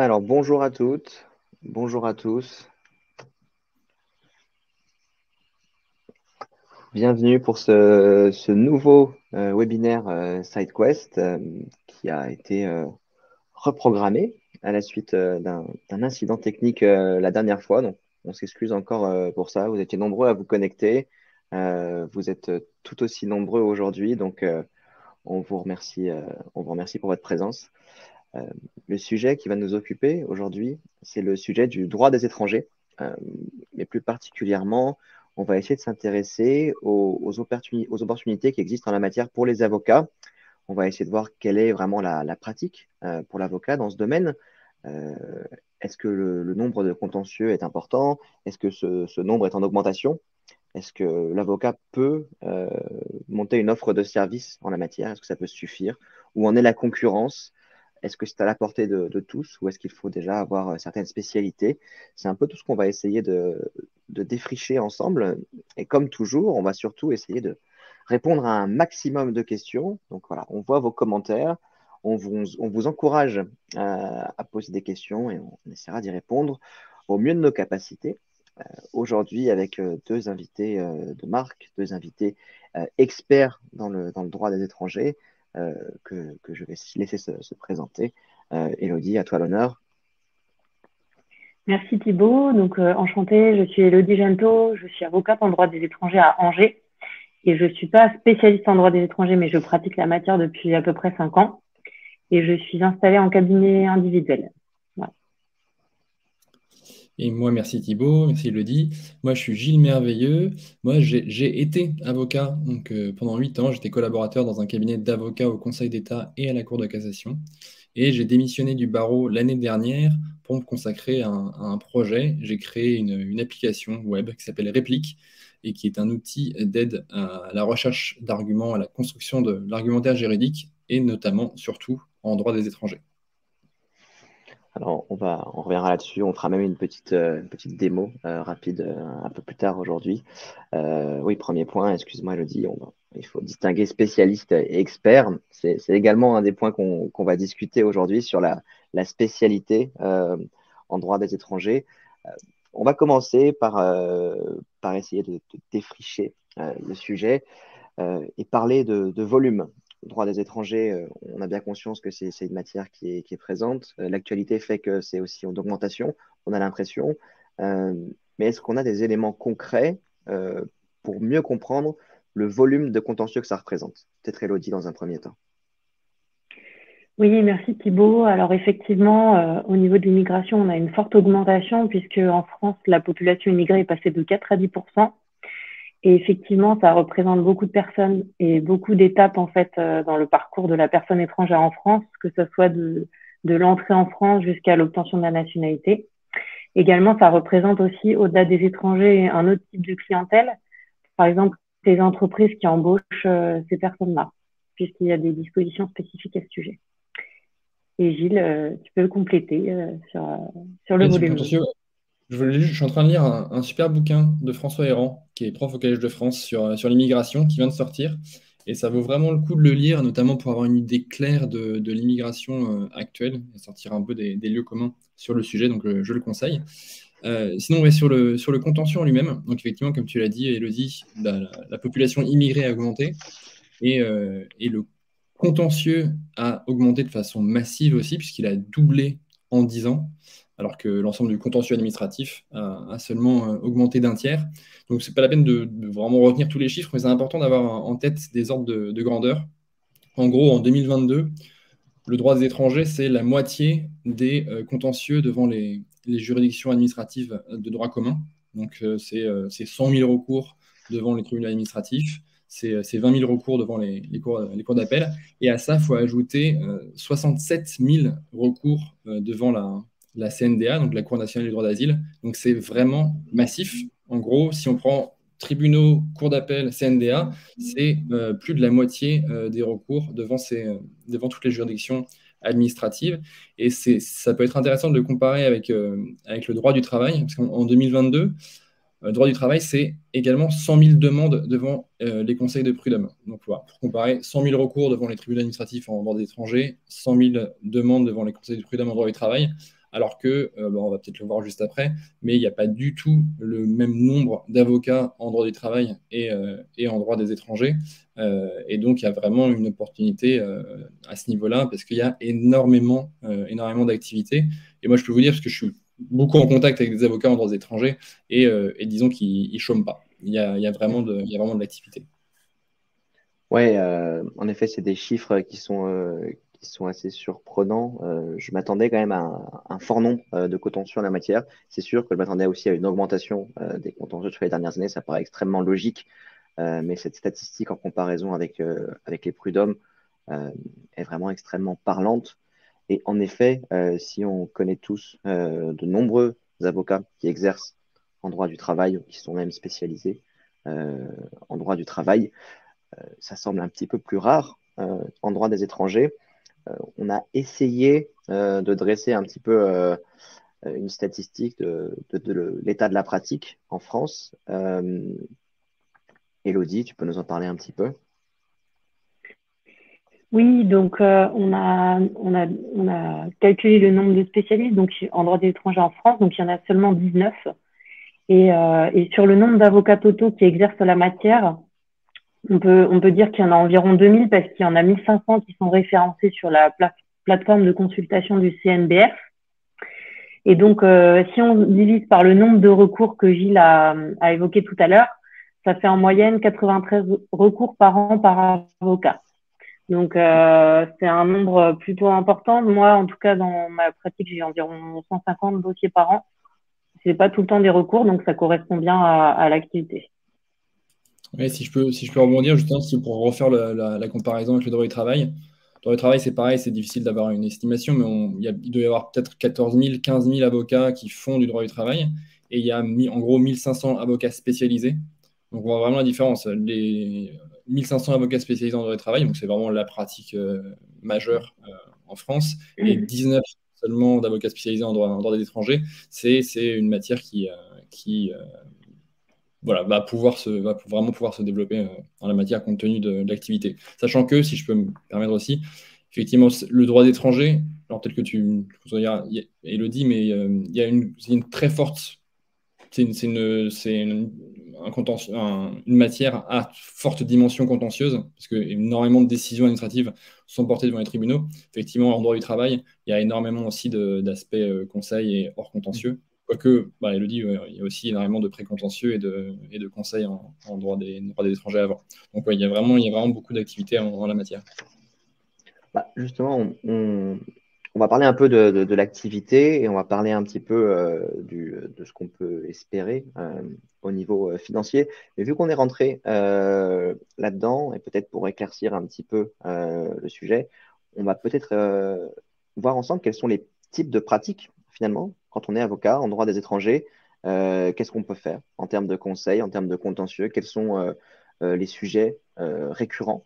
Alors, bonjour à toutes, bonjour à tous. Bienvenue pour ce nouveau webinaire SideQuest qui a été reprogrammé à la suite d'un incident technique la dernière fois. Donc, on s'excuse encore pour ça. Vous étiez nombreux à vous connecter. Vous êtes tout aussi nombreux aujourd'hui. Donc, on vous remercie pour votre présence. Euh, le sujet qui va nous occuper aujourd'hui, c'est le sujet du droit des étrangers. Euh, mais plus particulièrement, on va essayer de s'intéresser aux opportunités qui existent en la matière pour les avocats. On va essayer de voir quelle est vraiment la pratique pour l'avocat dans ce domaine. Euh, Est-ce que le nombre de contentieux est important? Est-ce que ce nombre est en augmentation? Est-ce que l'avocat peut monter une offre de service en la matière? Est-ce que ça peut suffire? Où en est la concurrence? Est-ce que c'est à la portée de tous ou est-ce qu'il faut déjà avoir certaines spécialités? C'est un peu tout ce qu'on va essayer de défricher ensemble. Et comme toujours, on va surtout essayer de répondre à un maximum de questions. Donc voilà, on voit vos commentaires. On vous encourage à poser des questions et on essaiera d'y répondre au mieux de nos capacités aujourd'hui avec deux invités de marque, deux invités experts dans le droit des étrangers que je vais laisser se présenter. Élodie, à toi l'honneur. Merci Thibault. Donc, enchantée, je suis Élodie Gento, je suis avocate en droit des étrangers à Angers et je ne suis pas spécialiste en droit des étrangers, mais je pratique la matière depuis à peu près 5 ans et je suis installée en cabinet individuel. Voilà. Et moi, merci Thibaut, merci Elodie. Moi, je suis Gilles Merveilleux. Moi, j'ai été avocat. Donc, pendant 8 ans, j'étais collaborateur dans un cabinet d'avocats au Conseil d'État et à la Cour de cassation. Et j'ai démissionné du barreau l'année dernière pour me consacrer à un projet. J'ai créé une application web qui s'appelle Réplique et qui est un outil d'aide à la recherche d'arguments, à la construction de l'argumentaire juridique et notamment, surtout, en droit des étrangers. Alors, on reviendra là-dessus. On fera même une petite démo rapide un peu plus tard aujourd'hui. Oui, premier point, excuse-moi, Elodie, il faut distinguer spécialiste et expert. C'est également un des points qu'on va discuter aujourd'hui sur la spécialité en droit des étrangers. Euh, on va commencer par essayer de défricher le sujet et parler de volume. Le droit des étrangers, on a bien conscience que c'est une matière qui est présente. L'actualité fait que c'est aussi en augmentation, on a l'impression. Euh, mais est-ce qu'on a des éléments concrets pour mieux comprendre le volume de contentieux que ça représente? Peut-être Elodie dans un premier temps. Oui, merci Thibault. Alors effectivement, au niveau de l'immigration, on a une forte augmentation puisque en France, la population immigrée est passée de 4 à 10%. Et effectivement, ça représente beaucoup de personnes et beaucoup d'étapes en fait dans le parcours de la personne étrangère en France, que ce soit de l'entrée en France jusqu'à l'obtention de la nationalité. Également, ça représente aussi, au-delà des étrangers, un autre type de clientèle. Par exemple, les entreprises qui embauchent ces personnes-là, puisqu'il y a des dispositions spécifiques à ce sujet. Et Gilles, tu peux le compléter sur le Et sur le volume. contentieux, je suis en train de lire un super bouquin de François Héran, qui est prof au Collège de France sur l'immigration, qui vient de sortir. Et ça vaut vraiment le coup de le lire, notamment pour avoir une idée claire de l'immigration actuelle et sortir un peu des lieux communs sur le sujet. Donc, je le conseille. Sinon, ouais, sur le contentieux en lui-même, donc effectivement, comme tu l'as dit, Elodie, la population immigrée a augmenté et le contentieux a augmenté de façon massive aussi, puisqu'il a doublé en 10 ans, alors que l'ensemble du contentieux administratif a seulement augmenté d'un tiers. Donc, ce n'est pas la peine de vraiment retenir tous les chiffres, mais c'est important d'avoir en tête des ordres de grandeur. En gros, en 2022, le droit des étrangers, c'est la moitié des contentieux devant les juridictions administratives de droit commun. Donc, c'est 100 000 recours devant les tribunaux administratifs, c'est 20 000 recours devant les cours d'appel. Et à ça, il faut ajouter 67 000 recours devant la CNDA, donc la Cour nationale du droit d'asile. Donc, c'est vraiment massif. En gros, si on prend tribunaux, cours d'appel, CNDA, c'est plus de la moitié des recours devant toutes les juridictions administratives. Et ça peut être intéressant de le comparer avec le droit du travail, parce qu'en 2022, le droit du travail, c'est également 100 000 demandes devant les conseils de prud'homme. Donc, voilà, pour comparer, 100 000 recours devant les tribunaux administratifs en droit des étrangers, 100 000 demandes devant les conseils de prud'homme en droit du travail. alors que, on va peut-être le voir juste après, mais il n'y a pas du tout le même nombre d'avocats en droit du travail et en droit des étrangers. Et donc, il y a vraiment une opportunité à ce niveau-là parce qu'il y a énormément d'activités. Et moi, je peux vous dire, parce que je suis beaucoup en contact avec des avocats en droit des étrangers, et disons qu'ils ne chôment pas. Il y a vraiment de l'activité. Ouais, en effet, c'est des chiffres qui sont assez surprenants. Je m'attendais quand même à un fort nombre de contentieux en la matière. C'est sûr que je m'attendais aussi à une augmentation des contentieux sur les dernières années. Ça paraît extrêmement logique, mais cette statistique en comparaison avec les prud'hommes est vraiment extrêmement parlante. Et en effet, si on connaît tous de nombreux avocats qui exercent en droit du travail ou qui sont même spécialisés en droit du travail, ça semble un petit peu plus rare en droit des étrangers. On a essayé de dresser un petit peu une statistique de l'état de la pratique en France. Élodie, tu peux nous en parler un petit peu? Oui, donc on a calculé le nombre de spécialistes donc, en droit des étrangers en France, donc il y en a seulement 19. Et sur le nombre d'avocats totaux qui exercent la matière, on peut dire qu'il y en a environ 2000 parce qu'il y en a 1500 qui sont référencés sur la plateforme de consultation du CNBF. Et donc, si on divise par le nombre de recours que Gilles a évoqué tout à l'heure, ça fait en moyenne 93 recours par an par avocat. Donc, c'est un nombre plutôt important. Moi, en tout cas, dans ma pratique, j'ai environ 150 dossiers par an. C'est pas tout le temps des recours, donc ça correspond bien à l'activité. Oui, si je peux rebondir, justement, pour refaire la comparaison avec le droit du travail. Le droit du travail, c'est pareil, c'est difficile d'avoir une estimation, mais il doit y avoir peut-être 14 000, 15 000 avocats qui font du droit du travail, et il y a en gros 1500 avocats spécialisés. Donc on voit vraiment la différence. Les 1500 avocats spécialisés en droit du travail, donc c'est vraiment la pratique majeure en France, et 19 seulement d'avocats spécialisés en droit des étrangers, c'est une matière qui voilà, va vraiment pouvoir se développer en la matière compte tenu de l'activité. Sachant que, si je peux me permettre aussi, effectivement, le droit d'étranger, alors peut-être que tu Élodie, mais c'est une très forte, une matière à forte dimension contentieuse, parce que énormément de décisions administratives sont portées devant les tribunaux. Effectivement, en droit du travail, il y a énormément aussi d'aspects conseils et hors contentieux. Quoique, Élodie, il y a aussi énormément de précontentieux et de conseils en droit des étrangers avant. Donc, il y a vraiment beaucoup d'activités en la matière. Justement, on va parler un peu de l'activité et on va parler un petit peu de ce qu'on peut espérer au niveau financier. Mais vu qu'on est rentré là-dedans, et peut-être pour éclaircir un petit peu le sujet, on va peut-être voir ensemble quels sont les types de pratiques, finalement, quand on est avocat en droit des étrangers. Qu'est-ce qu'on peut faire en termes de conseils, en termes de contentieux? Quels sont les sujets récurrents,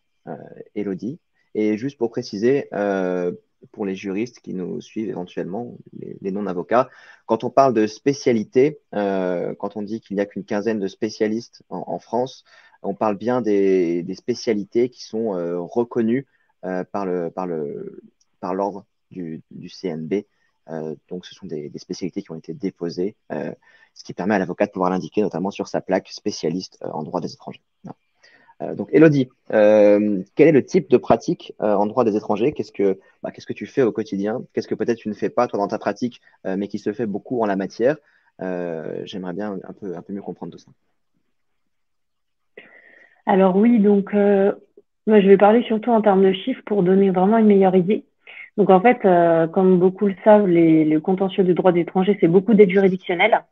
Élodie? Et juste pour préciser, pour les juristes qui nous suivent éventuellement, les non-avocats, quand on parle de spécialité, quand on dit qu'il n'y a qu'une quinzaine de spécialistes en France, on parle bien des spécialités qui sont reconnues par l'ordre du CNB. Donc, ce sont des spécialités qui ont été déposées, ce qui permet à l'avocat de pouvoir l'indiquer, notamment sur sa plaque spécialiste en droit des étrangers. Donc, Élodie, quel est le type de pratique en droit des étrangers? Qu'est-ce que tu fais au quotidien? Qu'est-ce que peut-être tu ne fais pas, toi, dans ta pratique, mais qui se fait beaucoup en la matière? J'aimerais bien un peu mieux comprendre tout ça. Alors oui, donc moi, je vais parler surtout en termes de chiffres pour donner vraiment une meilleure idée. Donc en fait, comme beaucoup le savent, le contentieux de droit d'étranger, c'est beaucoup d'aide juridictionnelle.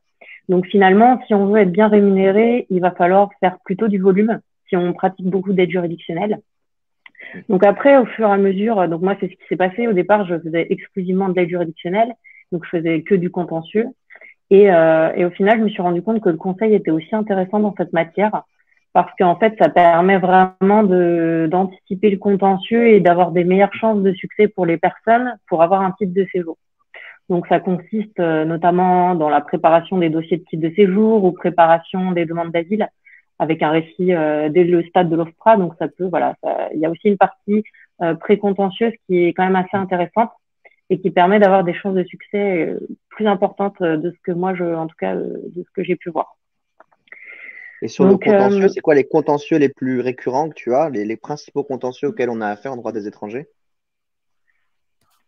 Donc finalement, si on veut être bien rémunéré, il va falloir faire plutôt du volume si on pratique beaucoup d'aide juridictionnelle. Donc après, au fur et à mesure, donc moi, c'est ce qui s'est passé. Au départ, je faisais exclusivement de l'aide juridictionnelle, donc je faisais que du contentieux. Et au final, je me suis rendu compte que le conseil était aussi intéressant dans cette matière parce qu'en fait, ça permet vraiment d'anticiper le contentieux et d'avoir des meilleures chances de succès pour les personnes pour avoir un titre de séjour. Donc, ça consiste notamment dans la préparation des dossiers de titre de séjour ou préparation des demandes d'asile avec un récit dès le stade de l'OFPRA. Donc, il y a aussi une partie précontentieuse qui est quand même assez intéressante. et qui permet d'avoir des chances de succès plus importantes de ce que moi, en tout cas, de ce que j'ai pu voir. Et sur le contentieux, c'est quoi les contentieux les plus récurrents que tu as, les principaux contentieux auxquels on a affaire en droit des étrangers?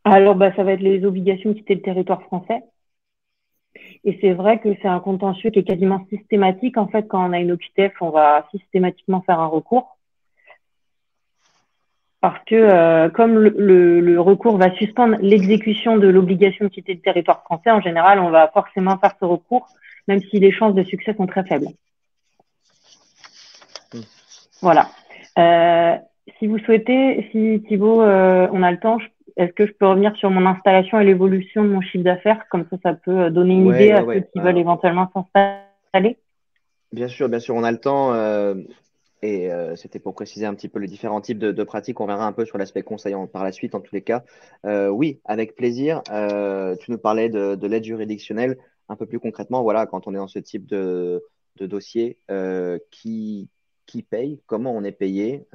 Alors, ça va être les obligations de quitter le territoire français. Et c'est vrai que c'est un contentieux qui est quasiment systématique. En fait, quand on a une OQTF, on va systématiquement faire un recours. Parce que comme le recours va suspendre l'exécution de l'obligation de quitter le territoire français, en général, on va forcément faire ce recours, même si les chances de succès sont très faibles. Voilà. Si vous souhaitez, si Thibaut, on a le temps, est-ce que je peux revenir sur mon installation et l'évolution de mon chiffre d'affaires? Comme ça peut donner une idée à ceux qui veulent éventuellement s'installer. Bien sûr, on a le temps. Et c'était pour préciser un petit peu les différents types de pratiques. On verra un peu sur l'aspect conseil par la suite, en tous les cas. Oui, avec plaisir. Tu nous parlais de l'aide juridictionnelle. Un peu plus concrètement, voilà, quand on est dans ce type de dossier, qui paye, comment on est payé?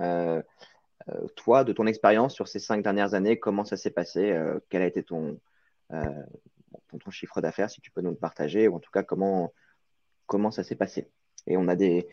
Toi, de ton expérience sur ces 5 dernières années, comment ça s'est passé? Quel a été ton chiffre d'affaires, si tu peux nous le partager, ou en tout cas, comment ça s'est passé? Et on a des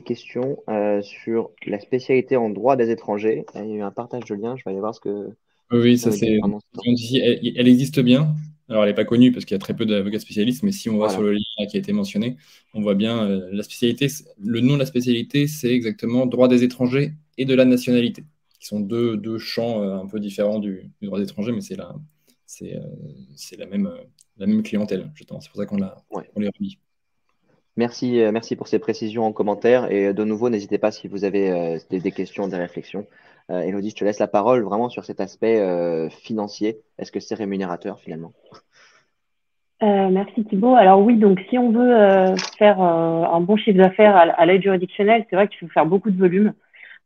questions sur la spécialité en droit des étrangers. Il y a eu un partage de liens, je vais aller voir ce que Oui, ça ça veut dire c'est. pendant ce temps. Elle existe bien. Alors, elle n'est pas connue parce qu'il y a très peu d'avocats spécialistes, mais si on va Voilà. sur le lien qui a été mentionné, on voit bien la spécialité. Le nom de la spécialité, c'est exactement droit des étrangers et de la nationalité, qui sont deux champs un peu différents du droit des étrangers, mais c'est la même clientèle, justement. C'est pour ça qu'on les relie. Merci pour ces précisions en commentaire. Et de nouveau, n'hésitez pas si vous avez des questions, des réflexions. Élodie, je te laisse la parole vraiment sur cet aspect financier. Est-ce que c'est rémunérateur finalement? Merci Thibaut. Alors oui, donc si on veut faire un bon chiffre d'affaires à l'aide juridictionnelle, c'est vrai qu'il faut faire beaucoup de volume.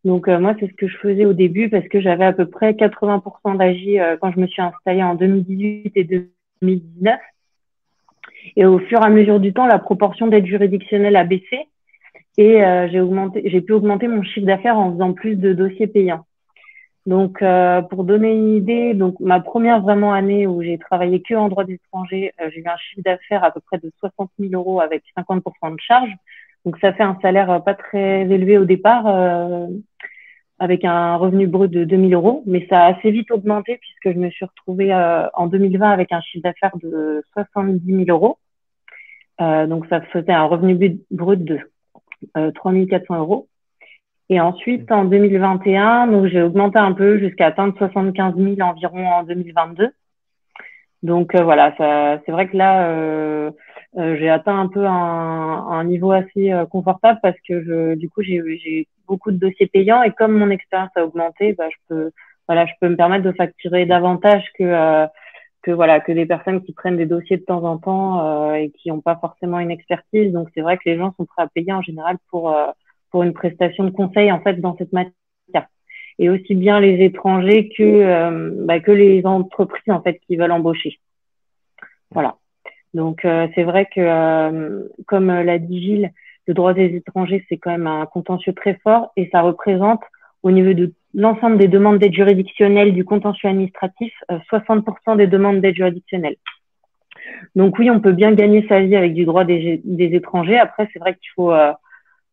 Donc moi, c'est ce que je faisais au début parce que j'avais à peu près 80% d'AJ quand je me suis installée en 2018 et 2019. Et au fur et à mesure du temps, la proportion d'aide juridictionnelle a baissé et j'ai pu augmenter mon chiffre d'affaires en faisant plus de dossiers payants. Donc, pour donner une idée, donc ma première vraiment année où j'ai travaillé que en droit des étrangers, j'ai eu un chiffre d'affaires à peu près de 60 000 euros avec 50% de charge. Donc, ça fait un salaire pas très élevé au départ, avec un revenu brut de 2 000 euros. Mais ça a assez vite augmenté puisque je me suis retrouvée en 2020 avec un chiffre d'affaires de 70 000 euros. Donc, ça faisait un revenu brut de 3 400 euros. Et ensuite, en 2021, donc j'ai augmenté un peu jusqu'à atteindre 75 000 environ en 2022. Donc voilà, c'est vrai que là, j'ai atteint un peu un niveau assez confortable parce que du coup, j'ai beaucoup de dossiers payants et comme mon expérience a augmenté, je peux me permettre de facturer davantage que des personnes qui prennent des dossiers de temps en temps et qui n'ont pas forcément une expertise. Donc c'est vrai que les gens sont prêts à payer en général pour une prestation de conseil en fait dans cette matière. Et aussi bien les étrangers que les entreprises en fait qui veulent embaucher. Voilà. Donc c'est vrai que comme l'a dit Gilles, le droit des étrangers c'est quand même un contentieux très fort et ça représente au niveau de l'ensemble des demandes d'aide juridictionnelle du contentieux administratif 60% des demandes d'aide juridictionnelle. Donc oui, on peut bien gagner sa vie avec du droit des étrangers. Après, c'est vrai qu'il faut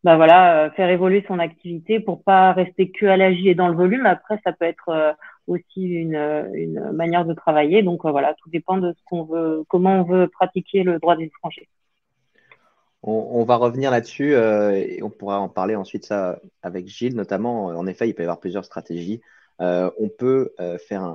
faire évoluer son activité pour pas rester que à l'AJ et dans le volume. Après, ça peut être aussi une manière de travailler. Donc voilà, tout dépend de ce qu'on veut, comment on veut pratiquer le droit des étrangers. On va revenir là-dessus et on pourra en parler ensuite ça avec Gilles notamment. En effet, il peut y avoir plusieurs stratégies. On peut faire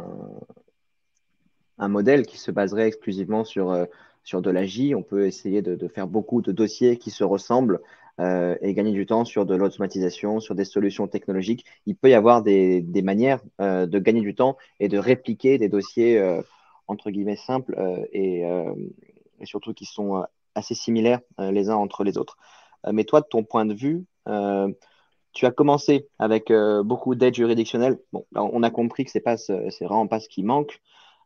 un modèle qui se baserait exclusivement sur de l'AJ. On peut essayer de faire beaucoup de dossiers qui se ressemblent et gagner du temps sur de l'automatisation, sur des solutions technologiques. Il peut y avoir des manières de gagner du temps et de répliquer des dossiers entre guillemets simples et surtout qui sont assez similaires les uns entre les autres. Mais toi, de ton point de vue, tu as commencé avec beaucoup d'aide juridictionnelle. Bon, on a compris que c'est vraiment pas ce qui manque.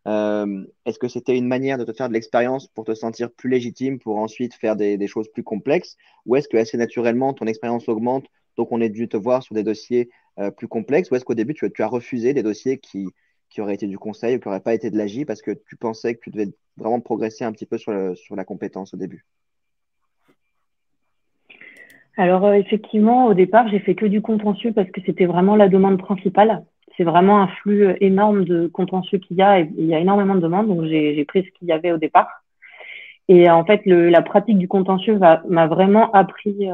Est-ce que c'était une manière de te faire de l'expérience pour te sentir plus légitime pour ensuite faire des choses plus complexes? Ou est-ce que assez naturellement ton expérience augmente, donc on est dû te voir sur des dossiers plus complexes? Ou est-ce qu'au début tu as refusé des dossiers qui qui aurait été du conseil ou qui n'aurait pas été de l'AGI parce que tu pensais que tu devais vraiment progresser un petit peu sur la compétence au début? Alors, effectivement, au départ, j'ai fait que du contentieux parce que c'était vraiment la demande principale. C'est vraiment un flux énorme de contentieux qu'il y a et il y a énormément de demandes. Donc, j'ai pris ce qu'il y avait au départ. Et en fait, la pratique du contentieux m'a vraiment appris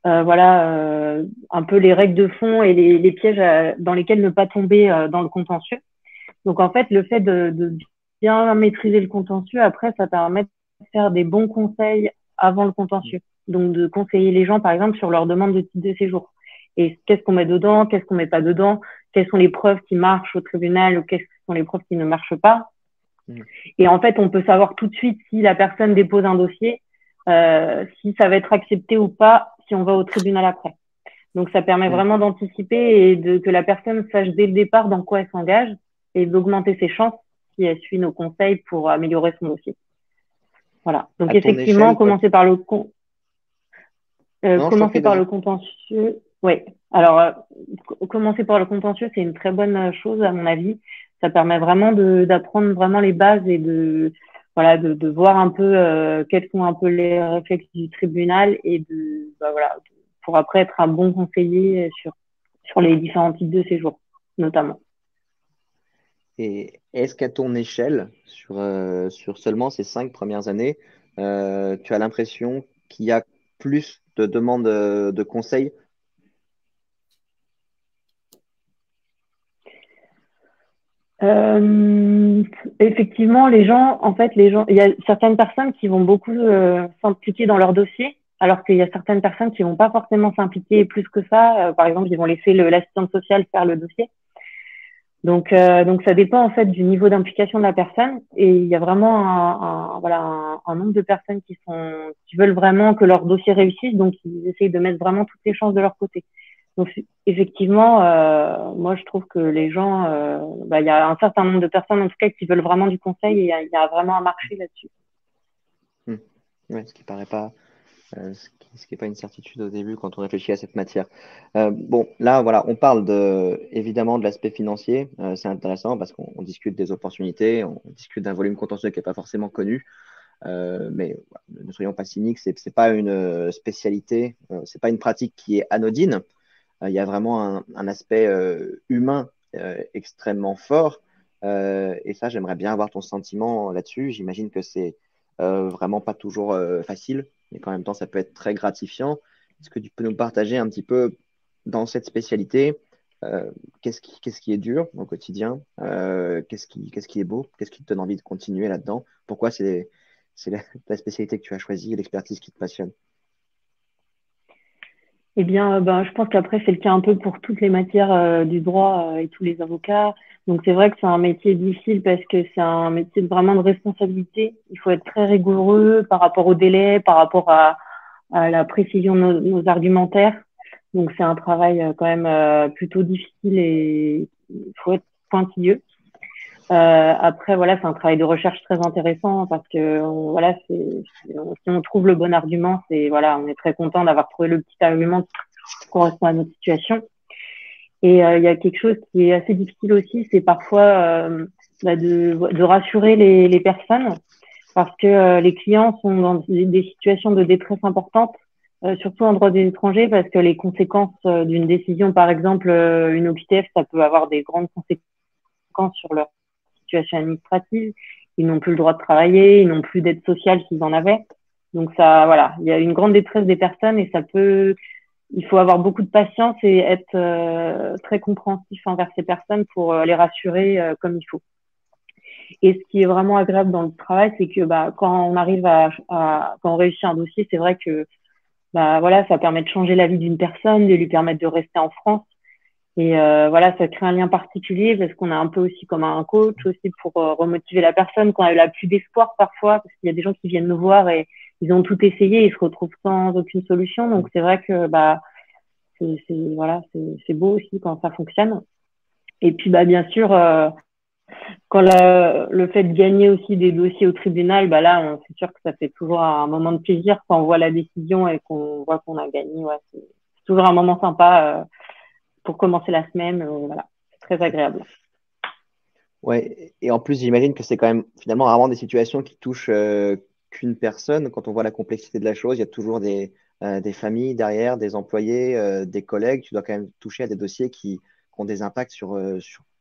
un peu les règles de fond et les pièges dans lesquels ne pas tomber dans le contentieux. Donc, en fait, le fait de bien maîtriser le contentieux, après, ça permet de faire des bons conseils avant le contentieux. Donc, de conseiller les gens, par exemple, sur leur demande de titre de séjour. Et qu'est-ce qu'on met dedans, qu'est-ce qu'on met pas dedans, quelles sont les preuves qui marchent au tribunal ou quelles sont les preuves qui ne marchent pas. Et en fait, on peut savoir tout de suite si la personne dépose un dossier, si ça va être accepté ou pas, si on va au tribunal après. Donc, ça permet vraiment d'anticiper et que la personne sache dès le départ dans quoi elle s'engage et d'augmenter ses chances si elle suit nos conseils pour améliorer son dossier. Voilà. Donc, effectivement, commencer par le contentieux. Oui. Alors, commencer par le contentieux, c'est une très bonne chose, à mon avis. Ça permet vraiment d'apprendre vraiment les bases et de voir un peu quels sont un peu les réflexes du tribunal et pour après être un bon conseiller sur les différents types de séjours, notamment. Et est-ce qu'à ton échelle, sur seulement ces 5 premières années, tu as l'impression qu'il y a plus de demandes de conseils? Effectivement, il y a certaines personnes qui vont beaucoup s'impliquer dans leur dossier, alors qu'il y a certaines personnes qui vont pas forcément s'impliquer plus que ça. Par exemple, ils vont laisser l'assistante sociale faire le dossier. Donc ça dépend en fait du niveau d'implication de la personne. Et il y a vraiment un nombre de personnes qui veulent vraiment que leur dossier réussisse, donc ils essayent de mettre vraiment toutes les chances de leur côté. Donc, effectivement, moi, je trouve que les gens, il y a un certain nombre de personnes, en tout cas, qui veulent vraiment du conseil et il y a vraiment un marché là-dessus. Ouais, ce qui paraît pas, ce qui n'est pas une certitude au début quand on réfléchit à cette matière. Bon, là, voilà, on parle évidemment de l'aspect financier. C'est intéressant parce qu'on discute des opportunités, on discute d'un volume contentieux qui n'est pas forcément connu. Mais ne soyons pas cyniques, c'est pas une spécialité, c'est pas une pratique qui est anodine. Il y a vraiment un aspect humain extrêmement fort. Et ça, j'aimerais bien avoir ton sentiment là-dessus. J'imagine que c'est vraiment pas toujours facile, mais qu'en même temps, ça peut être très gratifiant. Est-ce que tu peux nous partager un petit peu dans cette spécialité qu'est-ce qui est dur au quotidien, qu'est-ce qui est beau, qu'est-ce qui te donne envie de continuer là-dedans? Pourquoi c'est la spécialité que tu as choisie et l'expertise qui te passionne? Eh bien, je pense qu'après, c'est le cas un peu pour toutes les matières du droit et tous les avocats. Donc, c'est vrai que c'est un métier difficile parce que c'est un métier vraiment de responsabilité. Il faut être très rigoureux par rapport au délai, par rapport à la précision de nos argumentaires. Donc, c'est un travail quand même plutôt difficile et il faut être pointilleux. Après, voilà, c'est un travail de recherche très intéressant parce que si on trouve le bon argument, on est très content d'avoir trouvé le petit argument qui correspond à notre situation. Et il y a quelque chose qui est assez difficile aussi, c'est parfois de rassurer les personnes parce que les clients sont dans des situations de détresse importantes, surtout en droit des étrangers, parce que les conséquences d'une décision, par exemple, une OQTF, ça peut avoir des grandes conséquences sur leur situation administrative, ils n'ont plus le droit de travailler, ils n'ont plus d'aide sociale s'ils en avaient. Donc il y a une grande détresse des personnes et il faut avoir beaucoup de patience et être très compréhensif envers ces personnes pour les rassurer comme il faut. Et ce qui est vraiment agréable dans le travail, c'est que quand on arrive quand on réussit un dossier, c'est vrai que ça permet de changer la vie d'une personne, de lui permettre de rester en France. Et ça crée un lien particulier parce qu'on a un peu aussi comme un coach aussi pour remotiver la personne quand elle a plus d'espoir parfois, parce qu'il y a des gens qui viennent nous voir et ils ont tout essayé, ils se retrouvent sans aucune solution. Donc c'est vrai que c'est beau aussi quand ça fonctionne. Et puis bien sûr quand le fait de gagner aussi des dossiers au tribunal, c'est sûr que ça fait toujours un moment de plaisir quand on voit la décision et qu'on voit qu'on a gagné. Ouais, c'est toujours un moment sympa. Pour commencer la semaine, c'est très agréable. Ouais, et en plus, j'imagine que c'est quand même finalement rarement des situations qui touchent qu'une personne. Quand on voit la complexité de la chose, il y a toujours des familles derrière, des employés, des collègues. Tu dois quand même toucher à des dossiers qui ont des impacts sur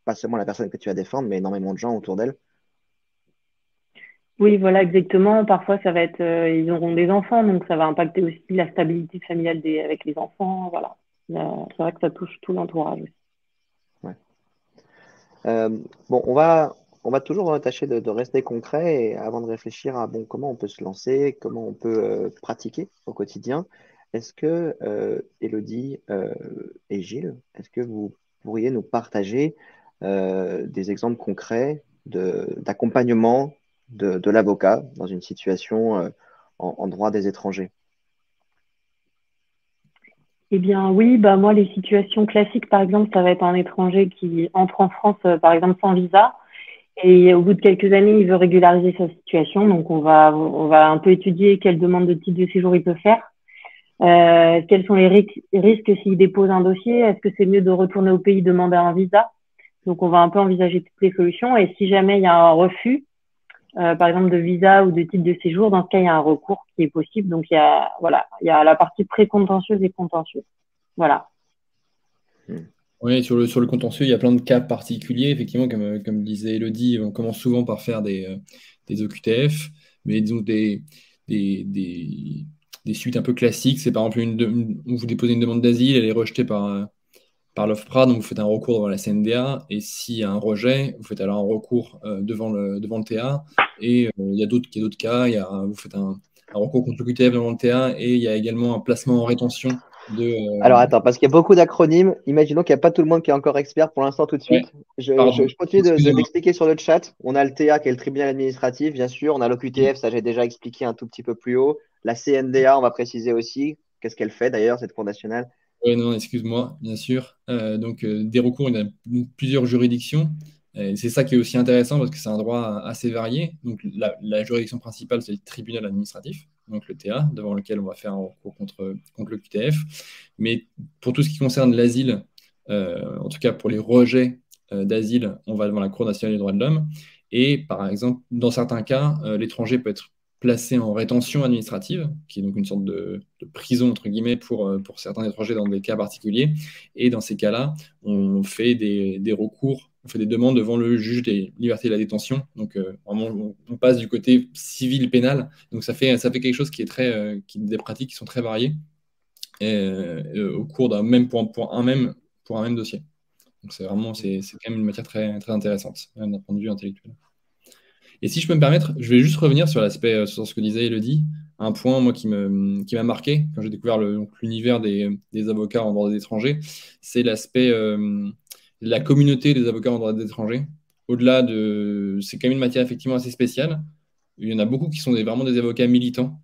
pas seulement la personne que tu vas défendre, mais énormément de gens autour d'elle. Oui, voilà, exactement. Parfois, ça va être, ils auront des enfants, donc ça va impacter aussi la stabilité familiale avec les enfants. Voilà. C'est vrai que ça touche tout l'entourage aussi. Ouais. Euh, bon, on va toujours tâcher de rester concret et avant de réfléchir à bon, comment on peut se lancer, comment on peut pratiquer au quotidien. Est-ce que Élodie et Gilles, est-ce que vous pourriez nous partager des exemples concrets d'accompagnement de l'avocat dans une situation en droit des étrangers? Eh bien, oui, bah moi, les situations classiques, par exemple, ça va être un étranger qui entre en France, par exemple, sans visa, et au bout de quelques années, il veut régulariser sa situation. Donc, on va un peu étudier quelle demande de titre de séjour il peut faire. Quels sont les risques s'il dépose un dossier? Est-ce que c'est mieux de retourner au pays demander un visa? Donc, on va un peu envisager toutes les solutions. Et si jamais il y a un refus, par exemple de visa ou de titre de séjour, dans ce cas, il y a un recours qui est possible. Donc, il y a la partie précontentieuse et contentieuse. Voilà. Hmm. Oui, sur le contentieux, il y a plein de cas particuliers. Effectivement, comme disait Elodie, on commence souvent par faire des OQTF, mais disons des suites un peu classiques. C'est par exemple, vous déposez une demande d'asile, elle est rejetée par l'OFPRA, donc vous faites un recours devant la CNDA, et s'il y a un rejet, vous faites alors un recours devant le TA, et il y a d'autres cas, vous faites un recours contre l'OQTF devant le TA, et il y a également un placement en rétention Alors de... attends, parce qu'il y a beaucoup d'acronymes. Imaginons qu'il n'y a pas tout le monde qui est encore expert pour l'instant tout de Ouais, suite. Je pardon, continue excusez-moi. d'expliquer sur le chat. On a le TA qui est le tribunal administratif, bien sûr. On a Oui, l'OQTF, ça j'ai déjà expliqué un tout petit peu plus haut. La CNDA, on va préciser aussi. Qu'est-ce qu'elle fait d'ailleurs, cette cour nationale? ouais, non, excuse-moi, bien sûr. Donc, des recours, il y en a plusieurs juridictions. C'est ça qui est aussi intéressant parce que c'est un droit assez varié. Donc, la juridiction principale, c'est le tribunal administratif, donc le TA, devant lequel on va faire un recours contre le QTF. Mais pour tout ce qui concerne l'asile, en tout cas pour les rejets d'asile, on va devant la Cour nationale des droits de l'homme. Et par exemple, dans certains cas, l'étranger peut être placé en rétention administrative, qui est donc une sorte de prison, entre guillemets, pour certains étrangers dans des cas particuliers. Et dans ces cas-là, on fait des recours, on fait des demandes devant le juge des libertés et de la détention. Donc, vraiment, on passe du côté civil-pénal. Donc, ça fait quelque chose qui est des pratiques qui sont très variées au cours d'un même, pour un même dossier. Donc, c'est quand même une matière très, très intéressante d'un point de vue intellectuel. Et si je peux me permettre, je vais juste revenir sur l'aspect, sur ce que disait Elodie. Un point, moi, qui m'a marqué quand j'ai découvert donc, l'univers des avocats en droit des étrangers, c'est l'aspect, la communauté des avocats en droit des étrangers. C'est quand même une matière effectivement assez spéciale. Il y en a beaucoup qui sont vraiment des avocats militants,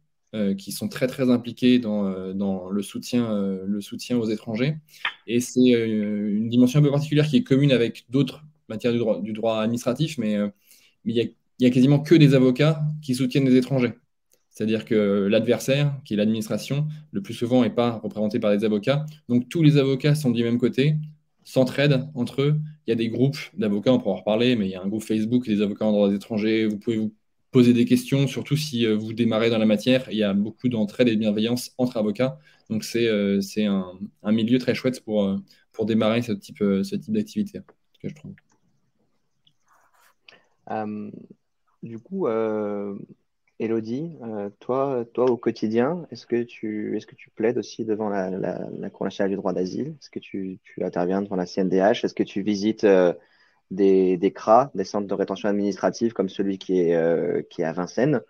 qui sont très, très impliqués dans le soutien aux étrangers. Et c'est une dimension un peu particulière qui est commune avec d'autres matières du droit administratif, mais il y a quasiment que des avocats qui soutiennent les étrangers. C'est-à-dire que l'adversaire, qui est l'administration, le plus souvent n'est pas représenté par des avocats. Donc tous les avocats sont du même côté, s'entraident entre eux. Il y a des groupes d'avocats, on pourra en reparler, mais il y a un groupe Facebook des avocats en droit des étrangers. Vous pouvez vous poser des questions, surtout si vous démarrez dans la matière. Il y a beaucoup d'entraide et de bienveillance entre avocats. Donc c'est un milieu très chouette pour démarrer ce type d'activité, que je trouve. Euh, du coup, Élodie, toi, au quotidien, est-ce que tu plaides aussi devant la Cour nationale du droit d'asile? Est-ce que tu interviens devant la CNDH? Est-ce que tu visites des CRA, des centres de rétention administrative comme celui qui est à Vincennes?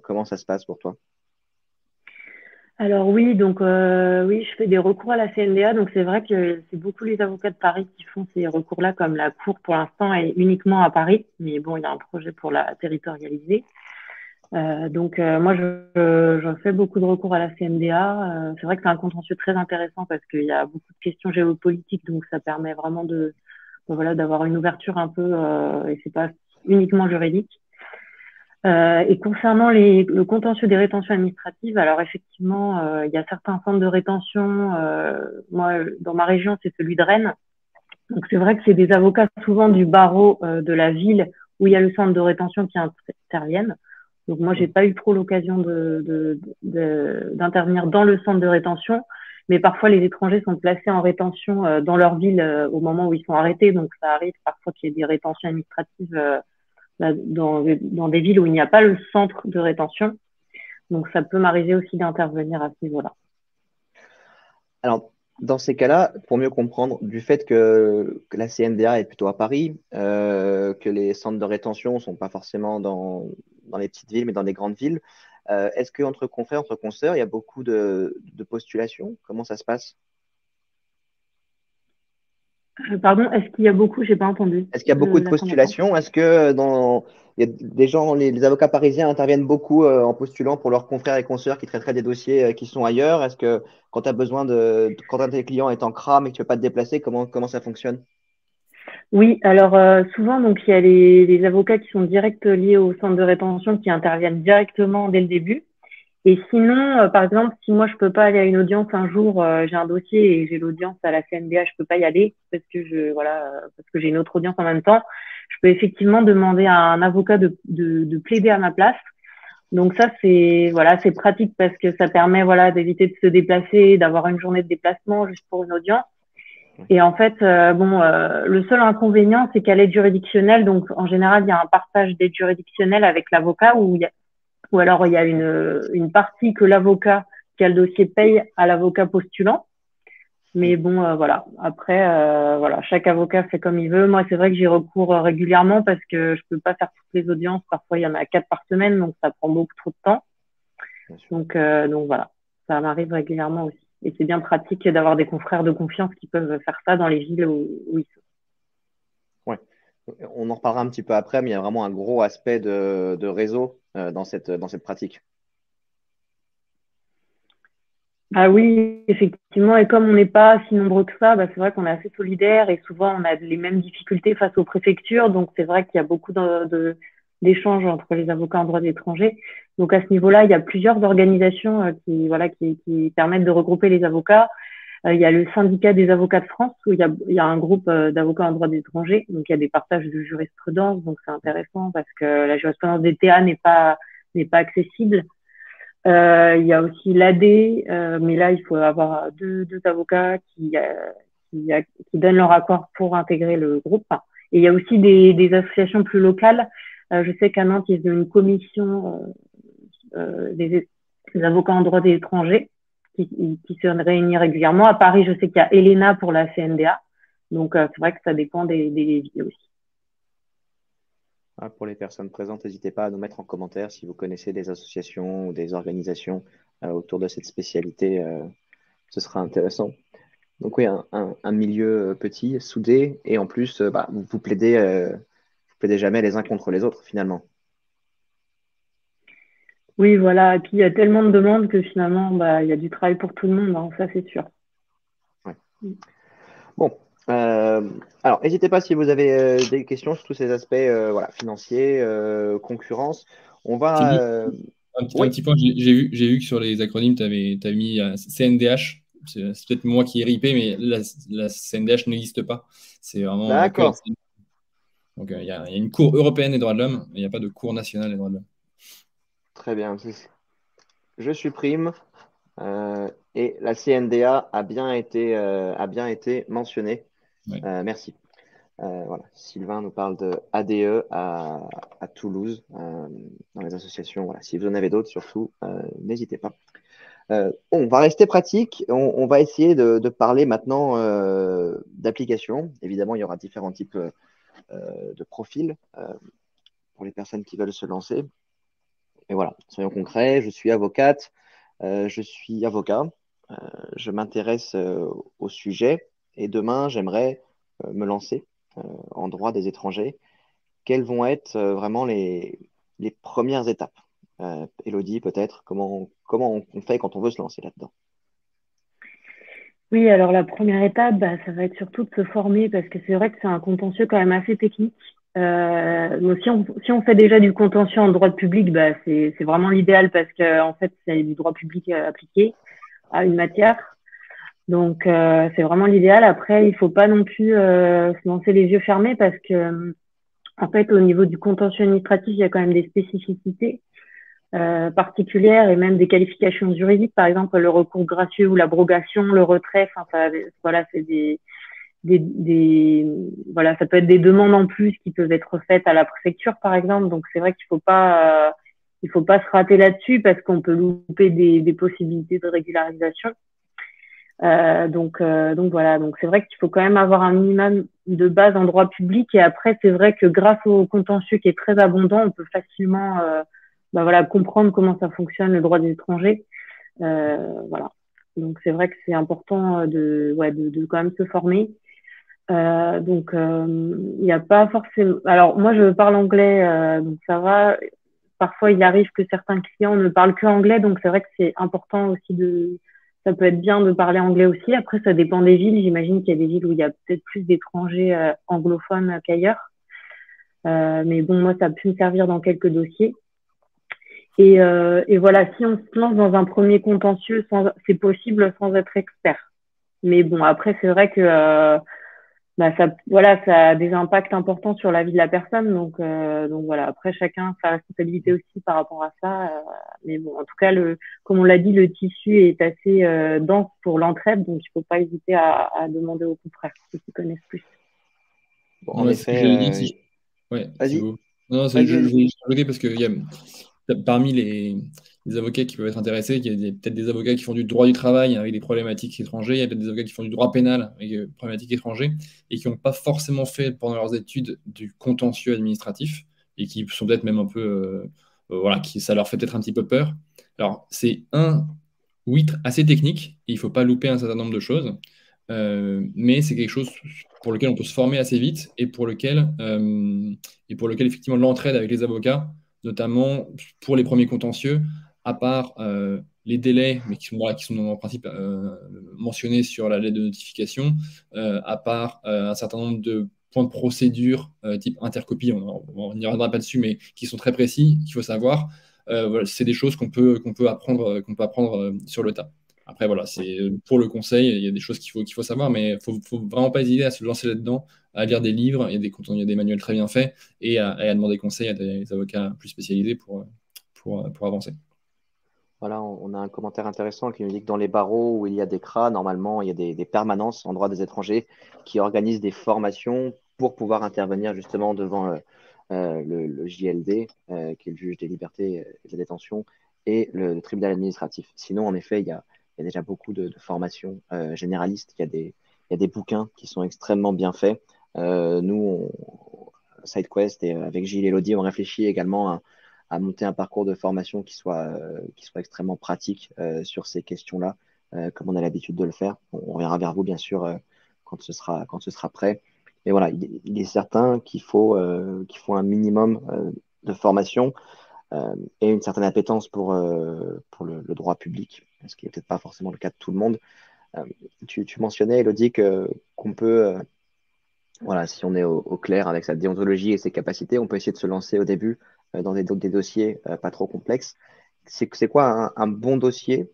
Comment ça se passe pour toi? Alors oui, donc oui, je fais des recours à la CNDA. Donc c'est vrai que c'est beaucoup les avocats de Paris qui font ces recours-là, comme la Cour pour l'instant est uniquement à Paris. Mais bon, il y a un projet pour la territorialiser. Moi, je fais beaucoup de recours à la CNDA. C'est vrai que c'est un contentieux très intéressant parce qu'il y a beaucoup de questions géopolitiques, donc ça permet vraiment voilà, d'avoir une ouverture un peu, et c'est pas uniquement juridique. Et concernant le contentieux des rétentions administratives, alors effectivement, il y a certains centres de rétention. Moi, dans ma région, c'est celui de Rennes, Donc, c'est vrai que c'est des avocats souvent du barreau de la ville où il y a le centre de rétention qui interviennent. Donc, moi, j'ai pas eu trop l'occasion d'intervenir dans le centre de rétention, mais parfois, les étrangers sont placés en rétention dans leur ville au moment où ils sont arrêtés. Donc, ça arrive parfois qu'il y ait des rétentions administratives dans des villes où il n'y a pas le centre de rétention. Donc, ça peut m'arriver aussi d'intervenir à ce niveau-là. Alors, dans ces cas-là, pour mieux comprendre, du fait que la CNDA est plutôt à Paris, que les centres de rétention ne sont pas forcément dans les petites villes, mais dans les grandes villes, est-ce qu'entre confrères, entre consoeurs, il y a beaucoup de postulations? Comment ça se passe? Pardon, est-ce qu'il y a beaucoup? J'ai pas entendu Est-ce qu'il y a beaucoup de la première fois. postulations? Est-ce que il y a des gens, les avocats parisiens interviennent beaucoup en postulant pour leurs confrères et consoeurs qui traiteraient des dossiers qui sont ailleurs? Est-ce que quand tu as besoin quand un de tes clients est en crame et que tu ne veux pas te déplacer, comment ça fonctionne? Oui, alors souvent, donc il y a les avocats qui sont directs liés au centre de rétention qui interviennent directement dès le début. Et sinon, par exemple, si moi je peux pas aller à une audience un jour, j'ai un dossier et j'ai l'audience à la CNDA, je peux pas y aller parce que parce que j'ai une autre audience en même temps. Je peux effectivement demander à un avocat de plaider à ma place. Donc ça c'est pratique parce que ça permet d'éviter de se déplacer, d'avoir une journée de déplacement juste pour une audience. Et en fait, le seul inconvénient, c'est qu'à l'aide juridictionnelle, donc en général, il y a un partage d'aide juridictionnelle avec l'avocat ou alors il y a une partie que l'avocat qui a le dossier paye à l'avocat postulant. Mais bon, voilà. Après, chaque avocat fait comme il veut. Moi, c'est vrai que j'y recours régulièrement parce que je peux pas faire toutes les audiences. Parfois, il y en a 4 par semaine, donc ça prend beaucoup trop de temps. Donc voilà, ça m'arrive régulièrement aussi. Et c'est bien pratique d'avoir des confrères de confiance qui peuvent faire ça dans les villes où ils sont. Ouais. On en reparlera un petit peu après, mais il y a vraiment un gros aspect de réseau dans cette pratique. Ah oui, effectivement. Et comme on n'est pas si nombreux que ça, c'est vrai qu'on est assez solidaires et souvent on a les mêmes difficultés face aux préfectures. Donc c'est vrai qu'il y a beaucoup d'échanges entre les avocats en droit de l'étranger. Donc à ce niveau-là, il y a plusieurs organisations qui permettent de regrouper les avocats. Il y a le syndicat des avocats de France où il y a un groupe d'avocats en droit de l'étranger. Donc il y a des partages de jurisprudence. Donc c'est intéressant parce que la jurisprudence des TA n'est pas accessible. Il y a aussi l'AD, mais là, il faut avoir deux avocats qui donnent leur accord pour intégrer le groupe. Et il y a aussi des associations plus locales. Je sais qu'à Nantes, ils ont une commission des avocats en droit des étrangers qui se réunit régulièrement. À Paris, je sais qu'il y a Elena pour la CNDA. Donc, c'est vrai que ça dépend des villes aussi. Pour les personnes présentes, n'hésitez pas à nous mettre en commentaire si vous connaissez des associations ou des organisations autour de cette spécialité. Ce sera intéressant. Donc oui, un milieu petit, soudé, et en plus, vous plaidez jamais les uns contre les autres finalement. Oui, voilà. Et puis, il y a tellement de demandes que finalement, il y a du travail pour tout le monde, hein, ça, c'est sûr. Ouais. Bon. Alors, n'hésitez pas si vous avez des questions sur tous ces aspects financiers, concurrence. On va. Un petit point, j'ai vu que sur les acronymes, tu avais mis CNDH. C'est peut-être moi qui ai ripé, mais la CNDH n'existe pas. C'est vraiment. D'accord. Donc, il y a une cour européenne des droits de l'homme, mais il n'y a pas de cour nationale des droits de l'homme. Très bien. Je supprime. Et la CNDA a bien été mentionnée. Ouais. Merci. Voilà. Sylvain nous parle de ADE à Toulouse, dans les associations. Voilà. Si vous en avez d'autres, surtout, n'hésitez pas. On va rester pratique. On va essayer de parler maintenant d'applications. Évidemment, il y aura différents types de profils pour les personnes qui veulent se lancer. Et voilà, soyons concrets. Je suis avocate. Je suis avocat. Je m'intéresse au sujet. Et demain, j'aimerais me lancer en droit des étrangers. Quelles vont être vraiment les premières étapes? Élodie, peut-être, comment on fait quand on veut se lancer là-dedans? Oui, alors la première étape, ça va être surtout de se former parce que c'est vrai que c'est un contentieux quand même assez technique. Donc si on fait déjà du contentieux en droit public, c'est vraiment l'idéal parce que en fait c'est du droit public appliqué à une matière. Donc, c'est vraiment l'idéal. Après, il faut pas non plus se lancer les yeux fermés parce que, en fait, au niveau du contentieux administratif, il y a quand même des spécificités particulières et même des qualifications juridiques. Par exemple, le recours gracieux ou l'abrogation, le retrait. Enfin, voilà, c'est des, voilà, ça peut être des demandes en plus qui peuvent être faites à la préfecture, par exemple. Donc, c'est vrai qu'il faut pas se rater là-dessus parce qu'on peut louper des possibilités de régularisation. Donc voilà, donc c'est vrai qu'il faut quand même avoir un minimum de base en droit public et après c'est vrai que grâce au contentieux qui est très abondant, on peut facilement voilà, comprendre comment ça fonctionne le droit des étrangers. Voilà. Donc c'est vrai que c'est important de quand même se former. Il n'y a pas forcément. Alors moi je parle anglais, donc ça va. Parfois il arrive que certains clients ne parlent que anglais, donc c'est vrai que c'est important aussi ça peut être bien de parler anglais aussi. Après ça dépend des villes. J'imagine qu'il y a des villes où il y a peut-être plus d'étrangers anglophones qu'ailleurs. Mais bon, moi ça a pu me servir dans quelques dossiers. Et voilà, si on se lance dans un premier contentieux, c'est possible sans être expert. Mais bon, après c'est vrai que ça a des impacts importants sur la vie de la personne. Donc voilà, après chacun sa responsabilité aussi par rapport à ça. Mais bon, en tout cas, comme on l'a dit, le tissu est assez dense pour l'entraide, donc il ne faut pas hésiter à demander aux confrères ceux qui connaissent plus. Bon, en Ouais, c'est ce que j'allais dire. effet, Ouais, vas-y, Thibaut. Non, vas-y, je vas-y. voulais juste rajouter parce que parmi les avocats qui peuvent être intéressés, il y a peut-être des avocats qui font du droit du travail avec des problématiques étrangères, il y a peut-être des avocats qui font du droit pénal avec des problématiques étrangères et qui n'ont pas forcément fait pendant leurs études du contentieux administratif et qui sont peut-être même un peu, voilà, ça leur fait peut-être un petit peu peur. Alors, c'est oui, assez technique et il ne faut pas louper un certain nombre de choses. Mais c'est quelque chose pour lequel on peut se former assez vite et pour lequel effectivement l'entraide avec les avocats, notamment pour les premiers contentieux, à part les délais, mais qui sont en principe mentionnés sur la lettre de notification, à part un certain nombre de points de procédure type intercopie, on n'y reviendra pas dessus, mais qui sont très précis, qu'il faut savoir. Voilà, c'est des choses qu'on peut apprendre sur le tas. Après, voilà, Ouais. c'est pour le conseil, il y a des choses qu'il faut savoir, mais il ne faut vraiment pas hésiter à se lancer là-dedans, à lire des livres, il y a des manuels très bien faits, et à demander conseil à des avocats plus spécialisés pour avancer. Voilà, on a un commentaire intéressant qui nous dit que dans les barreaux où il y a des CRA, normalement, il y a des permanences en droit des étrangers qui organisent des formations pour pouvoir intervenir justement devant le JLD, qui est le juge des libertés et de la détention, et le tribunal administratif. Sinon, en effet, il y a déjà beaucoup de formations généralistes. Il y a des bouquins qui sont extrêmement bien faits. Nous, SideQuest et avec Gilles et Elodie, on réfléchit également à monter un parcours de formation qui soit extrêmement pratique sur ces questions-là, comme on a l'habitude de le faire. On reviendra vers vous, bien sûr, quand ce sera prêt. Mais voilà, il est certain qu'il faut un minimum de formation et une certaine appétence pour le droit public, ce qui n'est peut-être pas forcément le cas de tout le monde. Tu mentionnais, Elodie, qu'on peut, voilà, si on est au clair avec sa déontologie et ses capacités, on peut essayer de se lancer au début dans des dossiers pas trop complexes. C'est quoi un bon dossier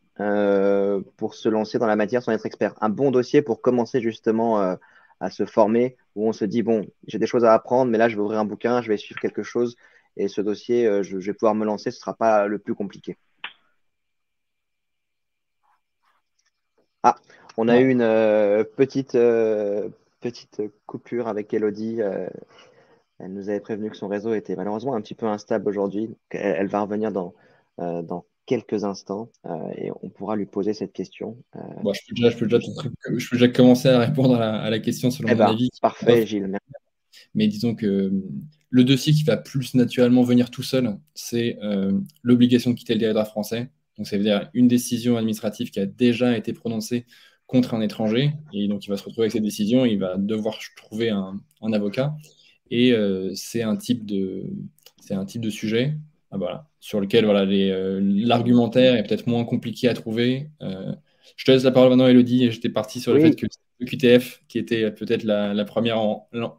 pour se lancer dans la matière sans être expert? Un bon dossier pour commencer justement à se former, où on se dit, bon, j'ai des choses à apprendre, mais là, je vais ouvrir un bouquin, je vais suivre quelque chose, et ce dossier, je vais pouvoir me lancer, ce ne sera pas le plus compliqué. Ah, on a eu une petite coupure avec Elodie. Elle nous avait prévenu que son réseau était malheureusement un petit peu instable aujourd'hui. Donc, elle va revenir dans quelques instants et on pourra lui poser cette question. Bon, je peux déjà commencer à répondre à la question selon Eh mon ben, avis. parfait, Gilles. Merci. Mais disons que le dossier qui va plus naturellement venir tout seul, c'est l'obligation de quitter le territoire français. Donc, ça veut dire une décision administrative qui a déjà été prononcée contre un étranger. Et donc, il va se retrouver avec cette décision, il va devoir trouver un avocat. Et c'est un type de sujet voilà, sur lequel voilà, l'argumentaire est peut-être moins compliqué à trouver. Je te laisse la parole maintenant, Elodie. Et j'étais parti sur le fait Oui, que le QTF, qui était peut-être la première,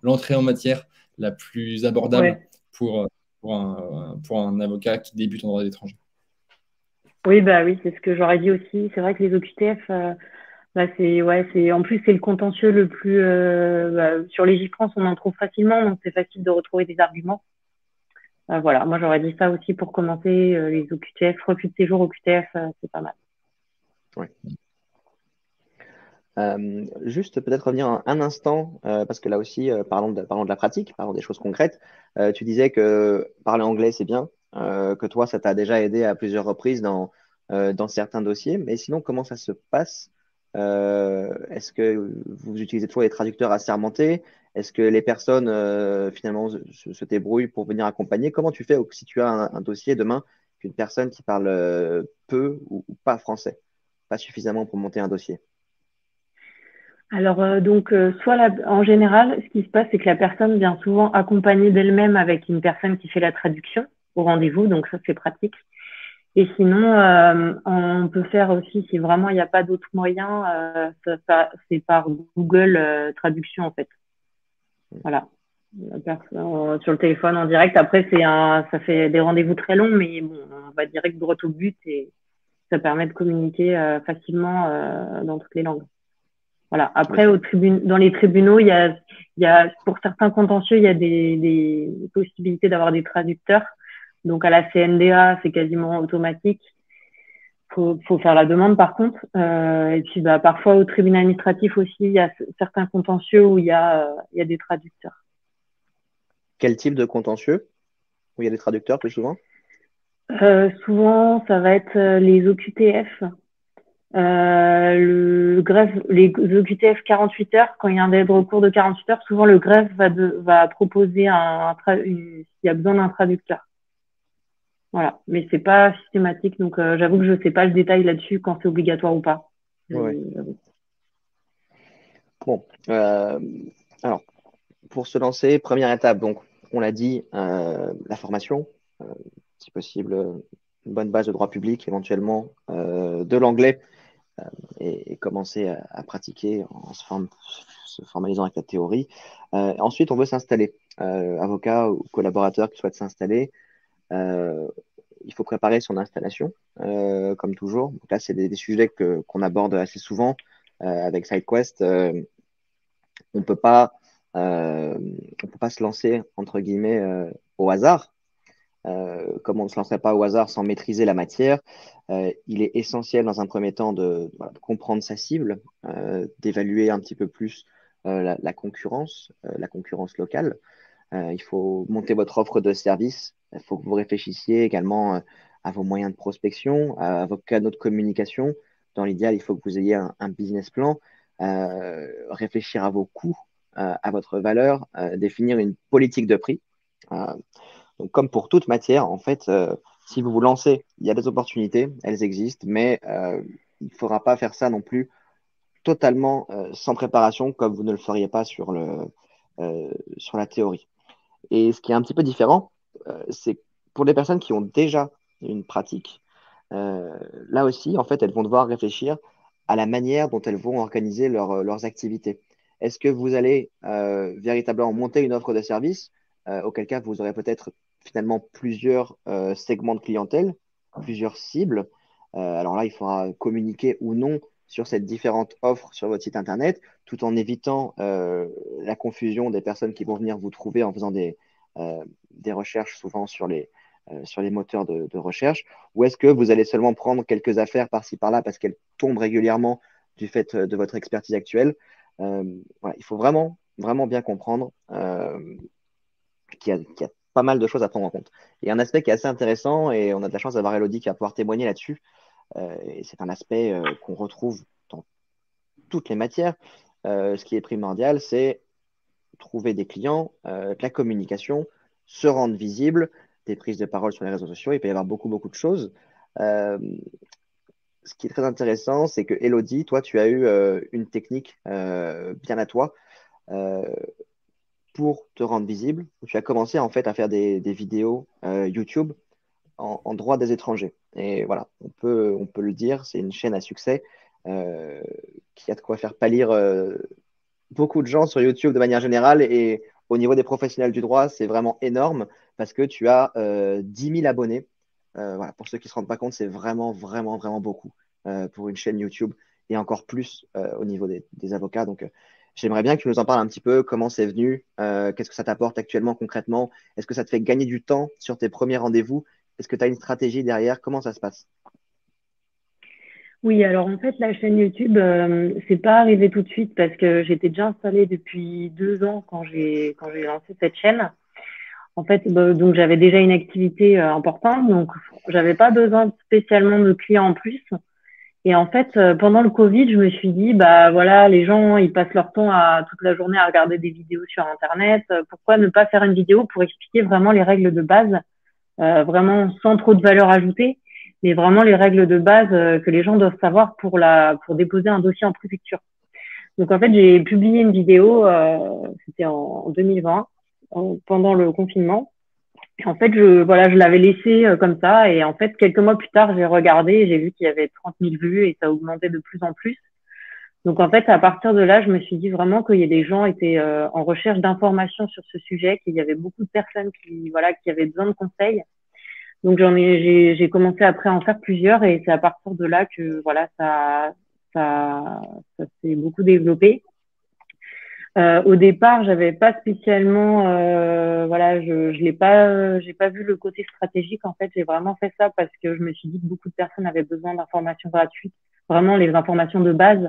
l'entrée en matière la plus abordable Ouais. pour un avocat qui débute en droit d'étranger. Oui, bah oui, c'est ce que j'aurais dit aussi. C'est vrai que les OQTF, Bah, en plus, c'est le contentieux le plus, sur Légifrance, on en trouve facilement, donc c'est facile de retrouver des arguments. Voilà, moi j'aurais dit ça aussi pour commencer, les OQTF, refus de séjour OQTF, c'est pas mal. Ouais. Juste peut-être revenir un instant, parce que là aussi, parlons de la pratique, parlons des choses concrètes. Tu disais que parler anglais, c'est bien, que toi, ça t'a déjà aidé à plusieurs reprises dans certains dossiers. Mais sinon, comment ça se passe? Est-ce que vous utilisez toujours des traducteurs assermentés? Est-ce que les personnes, finalement, se débrouillent pour venir accompagner? Comment tu fais si tu as un dossier demain qu'une personne qui parle peu ou pas français, pas suffisamment pour monter un dossier? Alors, en général, ce qui se passe, c'est que la personne vient souvent accompagnée d'elle-même avec une personne qui fait la traduction au rendez-vous, donc ça, c'est pratique. Et sinon, on peut faire aussi, si vraiment il n'y a pas d'autre moyen, c'est par Google Traduction, en fait. Voilà. Sur le téléphone en direct. Après, ça fait des rendez-vous très longs, mais bon, on va direct droit au but et ça permet de communiquer facilement dans toutes les langues. Voilà. Après, dans les tribunaux, pour certains contentieux, il y a des possibilités d'avoir des traducteurs. Donc, à la CNDA, c'est quasiment automatique. Faut faire la demande, par contre. Et puis, parfois, au tribunal administratif aussi, il y a certains contentieux où il y a des traducteurs. Quel type de contentieux où il y a des traducteurs plus souvent? Souvent, ça va être les OQTF. Les OQTF 48 heures, quand il y a un délai de recours de 48 heures, souvent le greffe va proposer s'il y a besoin d'un traducteur. Voilà, mais c'est pas systématique, donc j'avoue que je sais pas le détail là-dessus quand c'est obligatoire ou pas. Ouais. Bon, alors pour se lancer, première étape, donc on l'a dit, la formation, si possible, une bonne base de droit public, éventuellement de l'anglais, et commencer à pratiquer en se formalisant avec la théorie. Ensuite, on veut s'installer. Avocat ou collaborateur qui souhaite s'installer, il faut préparer son installation, comme toujours. Donc là, c'est des sujets qu'on aborde assez souvent avec SideQuest. On peut pas, on peut pas se lancer entre guillemets au hasard. Comme on ne se lancerait pas au hasard sans maîtriser la matière, il est essentiel dans un premier temps de comprendre sa cible, d'évaluer un petit peu plus la concurrence locale. Il faut monter votre offre de service. Il faut que vous réfléchissiez également à vos moyens de prospection, à vos canaux de communication. Dans l'idéal, il faut que vous ayez un business plan, réfléchir à vos coûts, à votre valeur, définir une politique de prix. Donc, comme pour toute matière, en fait, si vous vous lancez, il y a des opportunités, elles existent, mais il ne faudra pas faire ça non plus totalement sans préparation, comme vous ne le feriez pas sur la théorie. Et ce qui est un petit peu différent, c'est pour les personnes qui ont déjà une pratique, là aussi, en fait, elles vont devoir réfléchir à la manière dont elles vont organiser leurs activités. Est-ce que vous allez véritablement monter une offre de service, auquel cas vous aurez peut-être finalement plusieurs segments de clientèle, plusieurs cibles. Alors là, il faudra communiquer ou non sur ces différentes offres sur votre site internet, tout en évitant la confusion des personnes qui vont venir vous trouver en faisant des recherches souvent sur les moteurs de recherche, ou est-ce que vous allez seulement prendre quelques affaires par-ci par-là parce qu'elles tombent régulièrement du fait de votre expertise actuelle? Voilà, il faut vraiment, vraiment bien comprendre qu'il y a pas mal de choses à prendre en compte. Et un aspect qui est assez intéressant, et on a de la chance d'avoir Elodie qui va pouvoir témoigner là-dessus, et c'est un aspect qu'on retrouve dans toutes les matières. Ce qui est primordial, c'est trouver des clients, de la communication, se rendre visible, des prises de parole sur les réseaux sociaux. Il peut y avoir beaucoup, beaucoup de choses. Ce qui est très intéressant, c'est que Elodie, toi, tu as eu une technique bien à toi pour te rendre visible. Tu as commencé en fait à faire des vidéos YouTube en droit des étrangers. Et voilà, on peut le dire, c'est une chaîne à succès qui a de quoi faire pâlir beaucoup de gens sur YouTube de manière générale. Et au niveau des professionnels du droit, c'est vraiment énorme parce que tu as 10 000 abonnés. Voilà, pour ceux qui ne se rendent pas compte, c'est vraiment, vraiment, vraiment beaucoup pour une chaîne YouTube. et encore plus au niveau des avocats. Donc, j'aimerais bien que tu nous en parles un petit peu, comment c'est venu, qu'est-ce que ça t'apporte actuellement concrètement, est-ce que ça te fait gagner du temps sur tes premiers rendez-vous, est-ce que tu as une stratégie derrière, comment ça se passe? Oui, alors en fait, la chaîne YouTube, c'est pas arrivé tout de suite parce que j'étais déjà installée depuis 2 ans quand j'ai lancé cette chaîne. En fait, donc j'avais déjà une activité importante, donc j'avais pas besoin spécialement de clients en plus. Et en fait, pendant le Covid, je me suis dit, bah voilà, les gens, ils passent leur temps à toute la journée à regarder des vidéos sur Internet. Pourquoi ne pas faire une vidéo pour expliquer vraiment les règles de base, vraiment sans trop de valeur ajoutée, mais vraiment les règles de base que les gens doivent savoir pour déposer un dossier en préfecture. Donc en fait, j'ai publié une vidéo, c'était en 2020, pendant le confinement. Et en fait, je l'avais laissé comme ça. Et en fait, quelques mois plus tard, j'ai regardé et j'ai vu qu'il y avait 30 000 vues et ça augmentait de plus en plus. Donc en fait, à partir de là, je me suis dit vraiment qu'il y a des gens étaient en recherche d'informations sur ce sujet, qu'il y avait beaucoup de personnes qui avaient besoin de conseils. Donc j'ai commencé après à en faire plusieurs et c'est à partir de là que voilà, ça s'est beaucoup développé. Au départ, j'avais pas spécialement, voilà, j'ai pas vu le côté stratégique. En fait, j'ai vraiment fait ça parce que je me suis dit que beaucoup de personnes avaient besoin d'informations gratuites, vraiment les informations de base.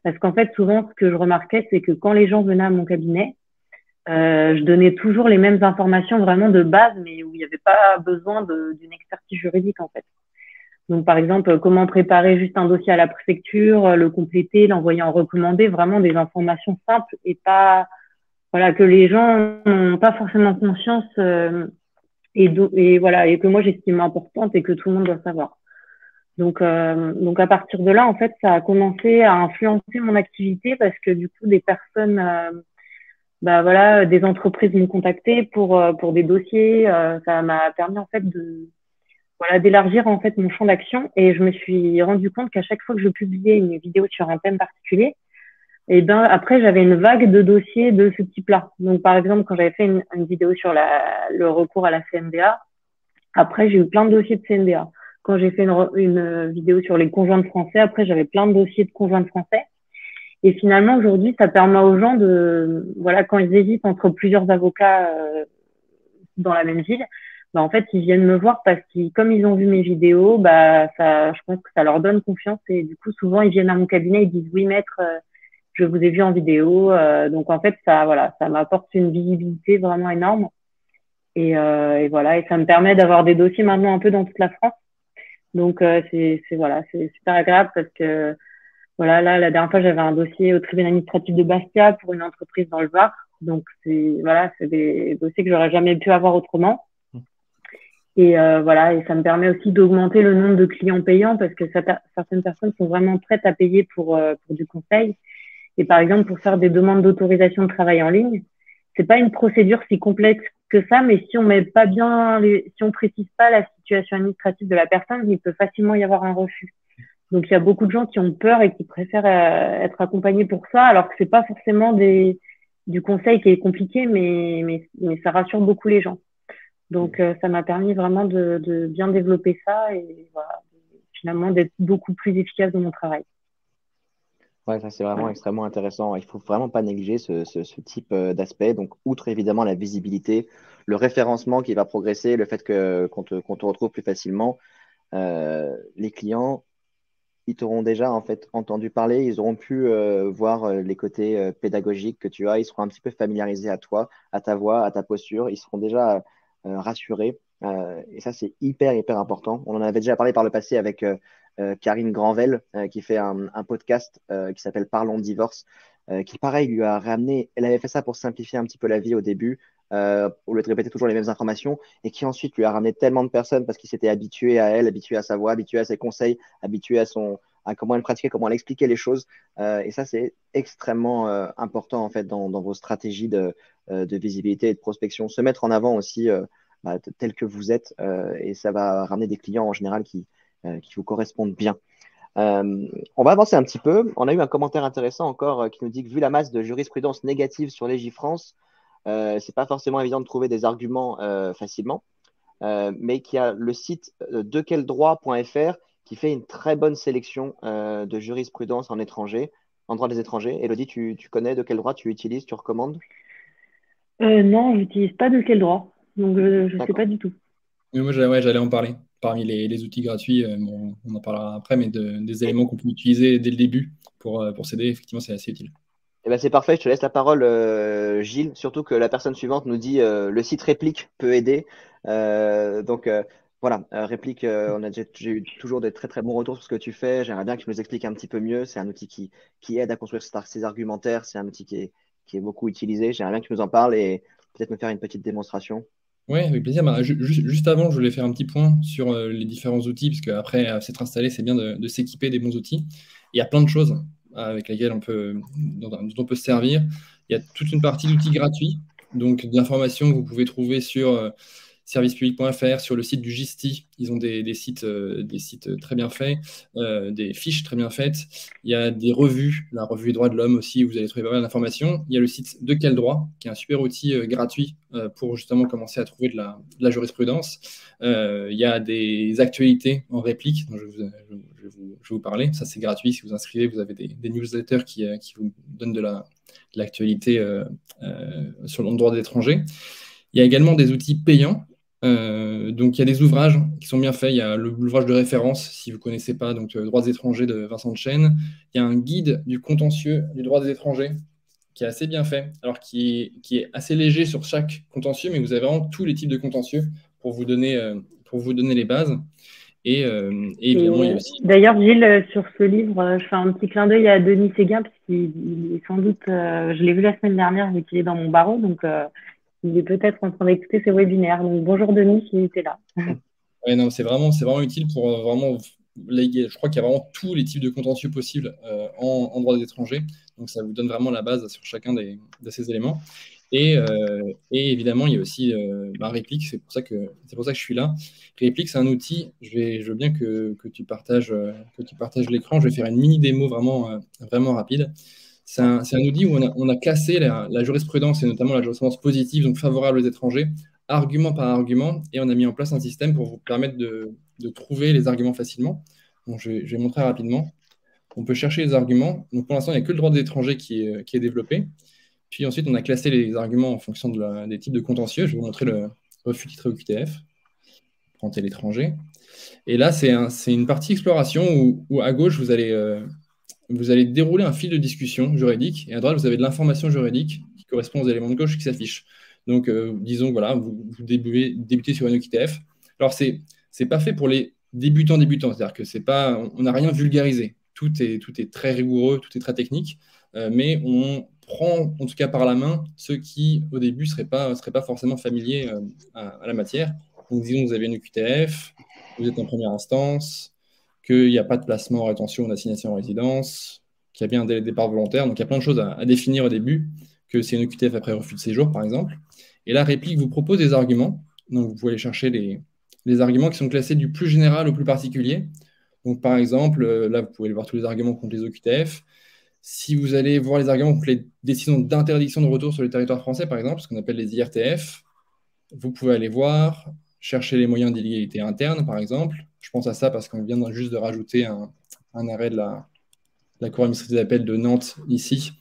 Parce qu'en fait, souvent, ce que je remarquais, c'est que quand les gens venaient à mon cabinet, je donnais toujours les mêmes informations vraiment de base, mais où il n'y avait pas besoin d'une expertise juridique, en fait. Donc, par exemple, comment préparer juste un dossier à la préfecture, le compléter, l'envoyer en recommandé, vraiment des informations simples et pas, voilà, que les gens n'ont pas forcément conscience et voilà, et que moi j'estime importante et que tout le monde doit savoir. Donc à partir de là, en fait, ça a commencé à influencer mon activité parce que du coup, des personnes, bah voilà, des entreprises m'ont contacté pour des dossiers. Ça m'a permis en fait voilà, d'élargir en fait mon champ d'action et je me suis rendu compte qu'à chaque fois que je publiais une vidéo sur un thème particulier, et ben après j'avais une vague de dossiers de ce type-là. Donc par exemple quand j'avais fait une vidéo sur le recours à la CNDA, après j'ai eu plein de dossiers de CNDA. Quand j'ai fait une vidéo sur les conjoints de français, après j'avais plein de dossiers de conjoints de français. Et finalement aujourd'hui ça permet aux gens de voilà quand ils hésitent entre plusieurs avocats dans la même ville, bah, en fait, ils viennent me voir parce que comme ils ont vu mes vidéos, bah, je pense que ça leur donne confiance et du coup, souvent, ils viennent à mon cabinet et disent oui, maître, je vous ai vu en vidéo. Donc, en fait, voilà, ça m'apporte une visibilité vraiment énorme et voilà, et ça me permet d'avoir des dossiers maintenant un peu dans toute la France. Donc, voilà, c'est super agréable parce que voilà, là, la dernière fois, j'avais un dossier au tribunal administratif de Bastia pour une entreprise dans le Var. Donc, voilà, c'est des dossiers que j'aurais jamais pu avoir autrement. Et voilà, et ça me permet aussi d'augmenter le nombre de clients payants parce que certaines personnes sont vraiment prêtes à payer pour du conseil. Et par exemple, pour faire des demandes d'autorisation de travail en ligne, c'est pas une procédure si complexe que ça, mais si on met pas bien, si on précise pas la situation administrative de la personne, il peut facilement y avoir un refus. Donc il y a beaucoup de gens qui ont peur et qui préfèrent être accompagnés pour ça, alors que c'est pas forcément du conseil qui est compliqué, mais ça rassure beaucoup les gens. Donc, ça m'a permis vraiment de bien développer ça et voilà, finalement d'être beaucoup plus efficace dans mon travail. Ouais, ça c'est vraiment extrêmement intéressant. Il faut vraiment pas négliger ce type d'aspect. Donc, outre évidemment la visibilité, le référencement qui va progresser, le fait qu'on te retrouve plus facilement, les clients, ils t'auront déjà en fait entendu parler, ils auront pu voir les côtés pédagogiques que tu as, ils seront un petit peu familiarisés à toi, à ta voix, à ta posture, ils seront déjà rassurés. Et ça, c'est hyper important. On en avait déjà parlé par le passé avec Karine Granvel, qui fait un podcast qui s'appelle Parlons divorce, qui pareil lui a ramené, elle avait fait ça pour simplifier un petit peu la vie au début, au lieu de répéter toujours les mêmes informations, et qui ensuite lui a ramené tellement de personnes parce qu'il s'était habitué à elle, habitué à sa voix, habitué à ses conseils, habitué à comment elle pratiquait, comment elle expliquait les choses. Et ça, c'est extrêmement important en fait dans vos stratégies de visibilité et de prospection. Se mettre en avant aussi tel que vous êtes, et ça va ramener des clients en général qui vous correspondent bien. On va avancer un petit peu. On a eu un commentaire intéressant encore qui nous dit que vu la masse de jurisprudence négative sur Légifrance, c'est pas forcément évident de trouver des arguments facilement, mais qu'il y a le site dequeldroit.fr qui fait une très bonne sélection de jurisprudence en droit des étrangers. Élodie, tu connais de quel droit tu utilises, tu recommandes? Non, j'utilise pas de quel droit, donc je sais D'accord. pas du tout. Mais moi, j'allais en parler. Parmi les outils gratuits, bon, on en parlera après, mais des éléments qu'on peut utiliser dès le début pour s'aider, effectivement, c'est assez utile. Eh ben, c'est parfait, je te laisse la parole, Gilles. Surtout que la personne suivante nous dit le site Réplique peut aider. Donc voilà, Réplique, j'ai eu toujours des très très bons retours sur ce que tu fais. J'aimerais bien que tu nous expliques un petit peu mieux. C'est un outil qui aide à construire ses argumentaires. C'est un outil qui est beaucoup utilisé. J'aimerais bien que tu nous en parles et peut-être me faire une petite démonstration. Oui, avec plaisir. Bah, juste avant, je voulais faire un petit point sur les différents outils, parce qu'après s'être installé, c'est bien de s'équiper des bons outils. Il y a plein de choses avec lesquelles dont on peut se servir. Il y a toute une partie d'outils gratuits, donc d'informations que vous pouvez trouver sur servicepublic.fr, sur le site du GISTI. Ils ont des sites très bien faits, des fiches très bien faites. Il y a des revues, la revue des droits de l'homme aussi, où vous allez trouver pas mal d'informations. Il y a le site De Quel Droit, qui est un super outil gratuit pour justement commencer à trouver de la jurisprudence. Il y a des actualités en réplique dont je vais vous parler. Ça, c'est gratuit. Si vous inscrivez, vous avez des newsletters qui vous donnent de l'actualité sur le droit des étrangers. Il y a également des outils payants. Donc, il y a des ouvrages qui sont bien faits. Il y a l'ouvrage de référence, si vous ne connaissez pas, donc Droits des étrangers de Vincent de Chêne. Il y a un guide du contentieux du droit des étrangers qui est assez bien fait, alors qui est assez léger sur chaque contentieux, mais vous avez vraiment tous les types de contentieux pour vous donner les bases. Et évidemment, il y a aussi... D'ailleurs, Gilles, sur ce livre, je fais un petit clin d'œil à Denis Séguin, parce qu'il est sans doute, je l'ai vu la semaine dernière, vu qu'il est dans mon barreau, donc il est peut-être en train d'écouter ses webinaires. Donc bonjour Denis, s'il était là. Ouais, non, c'est vraiment utile pour vraiment je crois qu'il y a vraiment tous les types de contentieux possibles en droit des étrangers. Donc, ça vous donne vraiment la base sur chacun de ces éléments. Et évidemment, il y a aussi Réplique, c'est pour ça que je suis là. Réplique, c'est un outil, je veux bien que tu partages l'écran. Je vais faire une mini démo vraiment rapide. C'est un outil où on a classé la jurisprudence, et notamment la jurisprudence positive, donc favorable aux étrangers, argument par argument, et on a mis en place un système pour vous permettre de trouver les arguments facilement. Donc, je vais montrer rapidement. On peut chercher les arguments. Donc, pour l'instant, il n'y a que le droit des étrangers qui est développé. Puis ensuite, on a classé les arguments en fonction des types de contentieux. Je vais vous montrer le refus titré au QTF, prendre l'étranger. Et là, c'est une partie exploration où à gauche, vous allez dérouler un fil de discussion juridique, et à droite, vous avez de l'information juridique qui correspond aux éléments de gauche qui s'affichent. Donc, disons, voilà, vous débutez sur une OQTF. Alors, c'est pas fait pour les débutants, c'est-à-dire que on n'a rien vulgarisé. Tout est très rigoureux, tout est très technique, mais on prend, en tout cas par la main, ceux qui, au début, ne seraient pas forcément familiers à la matière. Donc, disons que vous avez une OQTF, vous êtes en première instance, qu'il n'y a pas de placement en rétention ou d'assignation en résidence, qu'il y a bien un délai de départ volontaire. Donc, il y a plein de choses à définir au début, que c'est une OQTF après refus de séjour, par exemple. Et la réplique vous propose des arguments. Donc, vous pouvez aller chercher les arguments qui sont classés du plus général au plus particulier. Donc, par exemple, là, vous pouvez voir tous les arguments contre les OQTF. Si vous allez voir les arguments contre les décisions d'interdiction de retour sur le territoire français, par exemple, ce qu'on appelle les IRTF, vous pouvez aller voir, chercher les moyens d'illégalité interne, par exemple. Je pense à ça parce qu'on vient juste de rajouter un arrêt de la Cour administrative d'appel de Nantes ici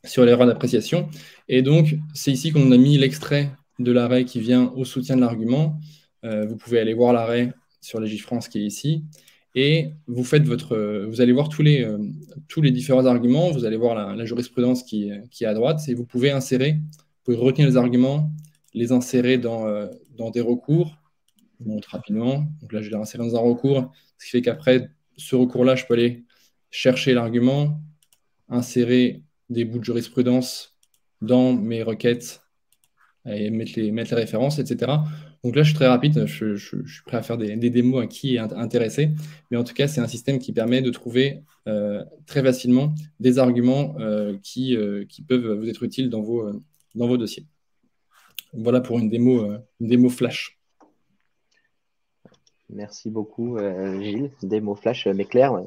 sur l'erreur d'appréciation. Et donc, c'est ici qu'on a mis l'extrait de l'arrêt qui vient au soutien de l'argument. Vous pouvez aller voir l'arrêt sur Légifrance qui est ici. Et vous allez voir tous les différents arguments, vous allez voir la jurisprudence qui est à droite, et vous pouvez retenir les arguments, les insérer dans des recours. Je vous montre rapidement. Donc là, je vais l'insérer dans un recours, ce qui fait qu'après ce recours-là, je peux aller chercher l'argument, insérer des bouts de jurisprudence dans mes requêtes et mettre les références, etc. Donc là, je suis très rapide, je suis prêt à faire des démos à qui est intéressé. Mais en tout cas, c'est un système qui permet de trouver très facilement des arguments qui peuvent vous être utiles dans vos dossiers. Voilà pour une démo flash. Merci beaucoup, Gilles. Démo flash, mais clair.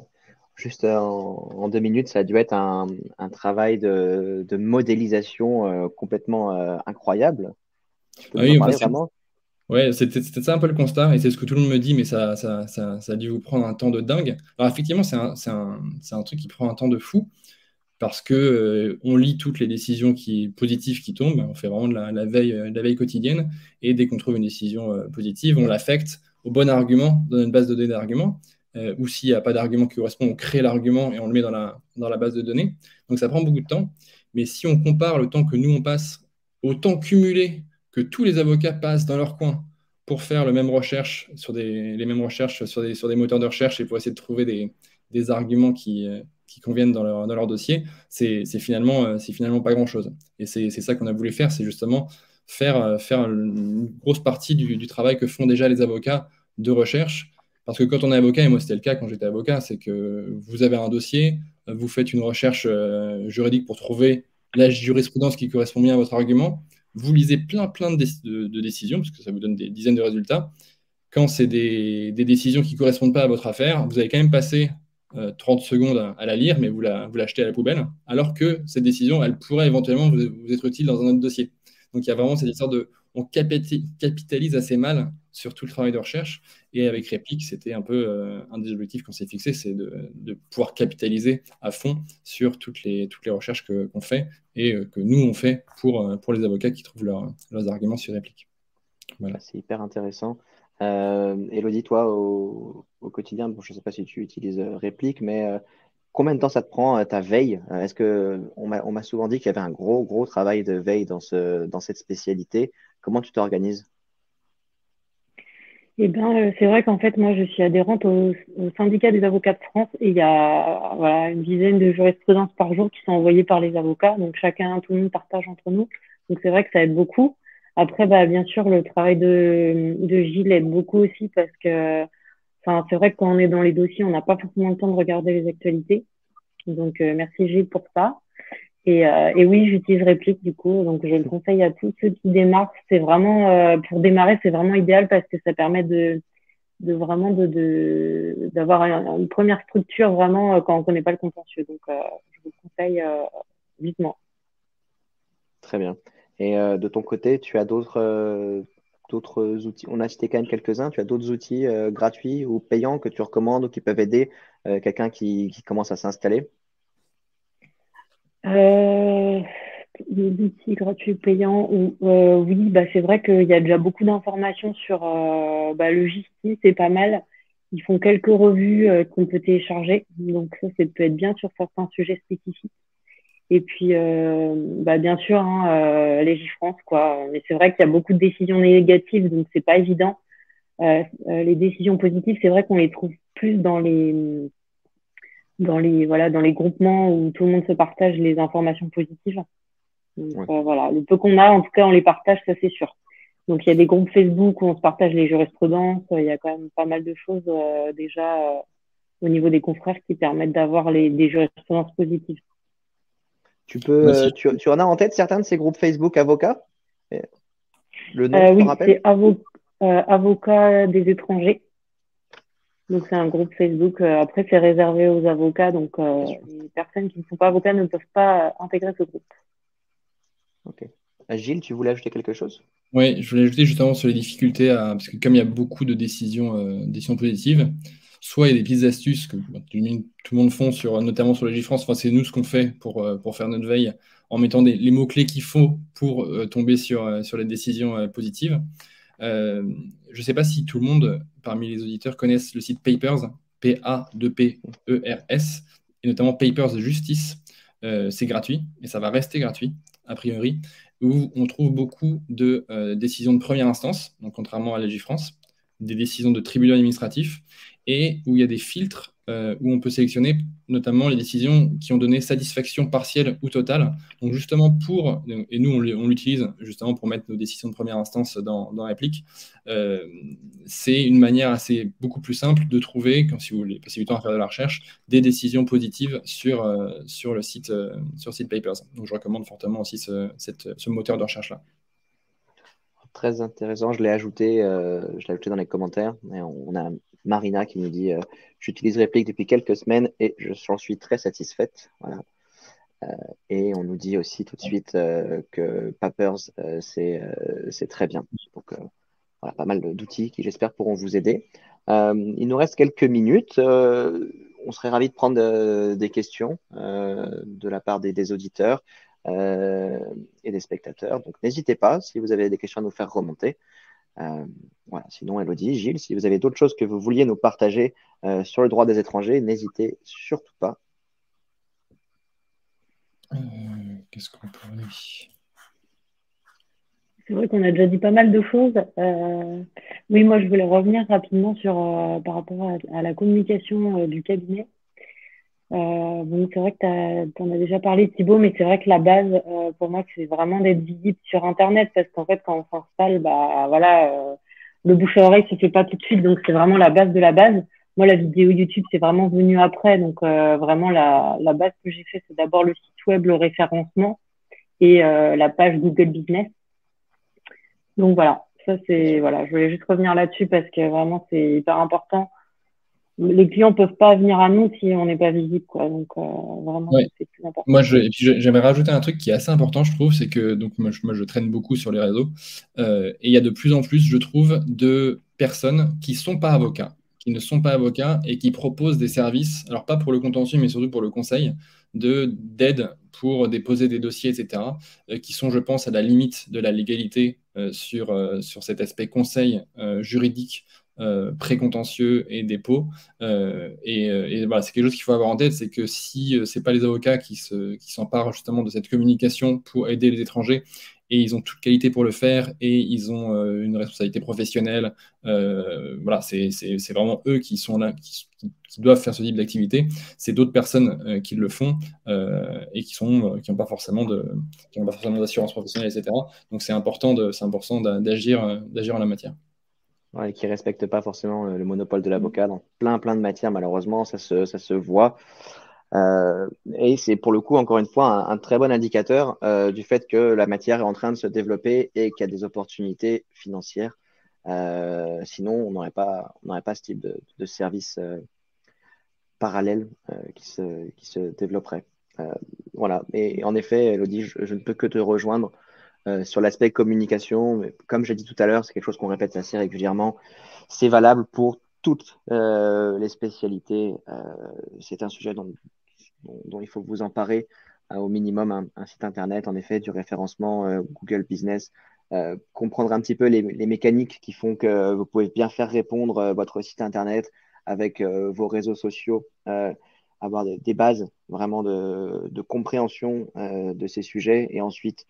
Juste en 2 minutes, ça a dû être un travail de modélisation complètement incroyable. Tu peux nous en parler vraiment? Ouais, c'était ça un peu le constat, et c'est ce que tout le monde me dit, mais ça a dû vous prendre un temps de dingue. Alors effectivement, c'est un truc qui prend un temps de fou, parce que on lit toutes les décisions positives qui tombent, on fait vraiment de la veille quotidienne, et dès qu'on trouve une décision positive, on l'affecte au bon argument dans une base de données d'arguments, ou s'il n'y a pas d'argument qui correspond, on crée l'argument et on le met dans la base de données. Donc ça prend beaucoup de temps, mais si on compare le temps que nous on passe au temps cumulé que tous les avocats passent dans leur coin pour faire les mêmes recherches sur des moteurs de recherche et pour essayer de trouver des arguments qui conviennent dans leur dossier, c'est finalement pas grand-chose. Et c'est ça qu'on a voulu faire, c'est justement faire une grosse partie du travail que font déjà les avocats de recherche. Parce que quand on est avocat, et moi c'était le cas quand j'étais avocat, c'est que vous avez un dossier, vous faites une recherche juridique pour trouver la jurisprudence qui correspond bien à votre argument, vous lisez plein de décisions, parce que ça vous donne des dizaines de résultats. Quand c'est des décisions qui ne correspondent pas à votre affaire, vous allez quand même passer 30 secondes à la lire, mais vous l'achetez à la poubelle, alors que cette décision, elle pourrait éventuellement vous être utile dans un autre dossier. Donc il y a vraiment cette histoire de on capitalise assez mal sur tout le travail de recherche. Et avec Replic, c'était un peu un des objectifs qu'on s'est fixé, c'est de pouvoir capitaliser à fond sur toutes les recherches qu'on fait et que nous, on fait pour les avocats qui trouvent leurs arguments sur Replic. Voilà. C'est hyper intéressant. Elodie, toi, au quotidien, bon, je ne sais pas si tu utilises Réplique, mais combien de temps ça te prend ta veille? Est-ce que on m'a souvent dit qu'il y avait un gros travail de veille dans cette spécialité. Comment tu t'organises? Eh ben, c'est vrai qu'en fait, moi, je suis adhérente au syndicat des avocats de France et il y a voilà, une dizaine de jurisprudences par jour qui sont envoyées par les avocats. Donc, tout le monde partage entre nous. Donc, c'est vrai que ça aide beaucoup. Après, bah, bien sûr, le travail de Gilles aide beaucoup aussi parce que, enfin, c'est vrai que quand on est dans les dossiers, on n'a pas forcément le temps de regarder les actualités. Donc, merci Gilles pour ça. Et oui, j'utilise Réplique du coup, donc je le conseille à tous ceux qui démarrent. C'est vraiment pour démarrer, c'est vraiment idéal parce que ça permet de vraiment d'avoir une première structure vraiment quand on connaît pas le contentieux. Donc je vous le conseille vivement. Très bien. Et de ton côté, tu as d'autres outils. On a cité quand même quelques-uns. Tu as d'autres outils gratuits ou payants que tu recommandes ou qui peuvent aider quelqu'un qui commence à s'installer? Euh, des outils gratuits payants ou oui, bah c'est vrai qu'il y a déjà beaucoup d'informations sur bah, le justice, c'est pas mal. Ils font quelques revues qu'on peut télécharger, donc ça peut être bien sur certains sujets spécifiques. Et puis, bah, bien sûr, hein, Légifrance, quoi. Mais c'est vrai qu'il y a beaucoup de décisions négatives, donc c'est pas évident. Les décisions positives, c'est vrai qu'on les trouve plus voilà, dans les groupements où tout le monde se partage les informations positives. Donc Ouais. voilà, le peu qu'on a, en tout cas, on les partage, ça c'est sûr. Donc il y a des groupes Facebook où on se partage les jurisprudences. Il y a quand même pas mal de choses déjà au niveau des confrères qui permettent d'avoir des jurisprudences positives. Bah, si Tu en as en tête certains de ces groupes Facebook avocats? Euh, Le nom, tu t'en Oui, rappelles? c'est Avocats des étrangers. Donc c'est un groupe Facebook. Après, c'est réservé aux avocats. Donc Bien sûr. les personnes qui ne sont pas avocats ne peuvent pas intégrer ce groupe. Ok. Gilles, tu voulais ajouter quelque chose? Oui, je voulais ajouter justement sur les difficultés, parce que comme il y a beaucoup de décisions positives, soit il y a des petites astuces que tout le monde font, notamment sur le France. Enfin, c'est nous ce qu'on fait pour faire notre veille en mettant les mots-clés qu'il faut pour tomber sur les décisions positives. Je ne sais pas si tout le monde, parmi les auditeurs, connaissent le site Papers, P-A-2-P-E-R-S, et notamment Papers Justice. C'est gratuit et ça va rester gratuit, a priori, où on trouve beaucoup de décisions de première instance, donc contrairement à Légifrance, des décisions de tribunaux administratifs, et où il y a des filtres où on peut sélectionner notamment les décisions qui ont donné satisfaction partielle ou totale. Donc justement et nous on l'utilise justement pour mettre nos décisions de première instance dans Réplique, euh, c'est une manière beaucoup plus simple de trouver, quand si vous voulez passer du temps à faire de la recherche, des décisions positives sur le site Papers. Donc je recommande fortement aussi ce moteur de recherche-là. Très intéressant. Je l'ai ajouté dans les commentaires. Et on a Marina qui nous dit j'utilise Réplique depuis quelques semaines et j'en suis très satisfaite. Voilà. Et on nous dit aussi tout de suite que Papers, c'est très bien. Donc, voilà, pas mal d'outils qui, j'espère, pourront vous aider. Il nous reste quelques minutes. On serait ravis de prendre des questions de la part des auditeurs et des spectateurs. Donc, n'hésitez pas si vous avez des questions à nous faire remonter. Voilà. Sinon, Elodie, Gilles, si vous avez d'autres choses que vous vouliez nous partager sur le droit des étrangers, n'hésitez surtout pas. Qu'est-ce qu'on pourrait... C'est vrai qu'on a déjà dit pas mal de choses. Oui, moi, je voulais revenir rapidement sur par rapport à la communication du cabinet. Bon, c'est vrai que tu en as déjà parlé, Thibaut, mais c'est vrai que la base, pour moi, c'est vraiment d'être visible sur Internet, parce qu'en fait, quand on s'installe, bah voilà, le bouche à oreille se fait pas tout de suite, donc c'est vraiment la base de la base. Moi, la vidéo YouTube, c'est vraiment venu après, donc vraiment la base que j'ai fait, c'est d'abord le site web, le référencement et la page Google Business. Donc voilà, ça c'est voilà, je voulais juste revenir là-dessus parce que vraiment c'est hyper important. Les clients peuvent pas venir à nous si on n'est pas visible, quoi. Donc vraiment Ouais. c'est plus important. Moi, et puis j'aimerais rajouter un truc qui est assez important, je trouve, c'est que donc moi, je traîne beaucoup sur les réseaux, et il y a de plus en plus, je trouve, de personnes qui sont pas avocats, qui ne sont pas avocats et qui proposent des services, alors pas pour le contentieux, mais surtout pour le conseil, d'aide pour déposer des dossiers, etc., qui sont, je pense, à la limite de la légalité sur cet aspect conseil juridique, précontentieux et dépôt. Et voilà, c'est quelque chose qu'il faut avoir en tête, c'est que si c'est pas les avocats qui s'emparent justement de cette communication pour aider les étrangers, et ils ont toute qualité pour le faire, et ils ont une responsabilité professionnelle, voilà, c'est vraiment eux qui sont là, qui doivent faire ce type d'activité. C'est d'autres personnes qui le font et qui n'ont pas forcément d'assurance professionnelle, etc. Donc c'est important d'agir en la matière. Ouais, qui ne respectent pas forcément le monopole de l'avocat dans plein de matières, malheureusement, ça se voit. Et c'est pour le coup, encore une fois, un très bon indicateur du fait que la matière est en train de se développer et qu'il y a des opportunités financières. Sinon, on n'aurait pas ce type de service parallèle qui se développerait. Voilà. Et en effet, Elodie, je ne peux que te rejoindre sur l'aspect communication. Mais comme j'ai dit tout à l'heure, c'est quelque chose qu'on répète assez régulièrement. C'est valable pour toutes les spécialités. C'est un sujet dont il faut vous emparer au minimum un site internet, en effet, du référencement Google Business, comprendre un petit peu les mécaniques qui font que vous pouvez bien faire répondre votre site internet avec vos réseaux sociaux, avoir des bases vraiment de compréhension de ces sujets et ensuite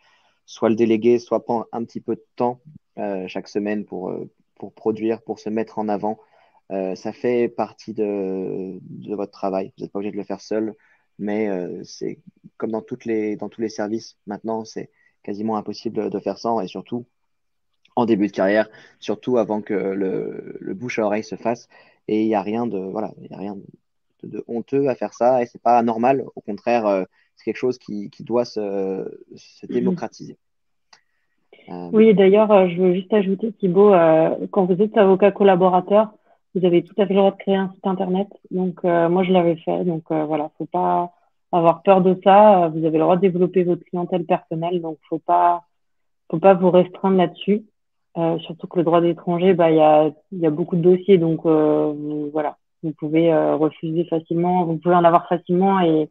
soit le déléguer, soit prendre un petit peu de temps chaque semaine pour produire, pour se mettre en avant. Ça fait partie de votre travail. Vous n'êtes pas obligé de le faire seul, mais c'est comme dans tous les services. Maintenant, c'est quasiment impossible de faire sans et surtout en début de carrière, surtout avant que le bouche à oreille se fasse. Et il n'y a rien il y a rien de honteux à faire ça et c'est pas normal. Au contraire, c'est quelque chose qui doit se démocratiser. Oui, d'ailleurs, je veux juste ajouter, Thibaut, quand vous êtes avocat collaborateur, vous avez tout à fait le droit de créer un site internet. Donc, moi, je l'avais fait. Donc, voilà, faut pas avoir peur de ça. Vous avez le droit de développer votre clientèle personnelle. Donc, faut pas vous restreindre là-dessus. Surtout que le droit d'étranger, bah, il y a beaucoup de dossiers. Donc, voilà, vous pouvez refuser facilement. Vous pouvez en avoir facilement et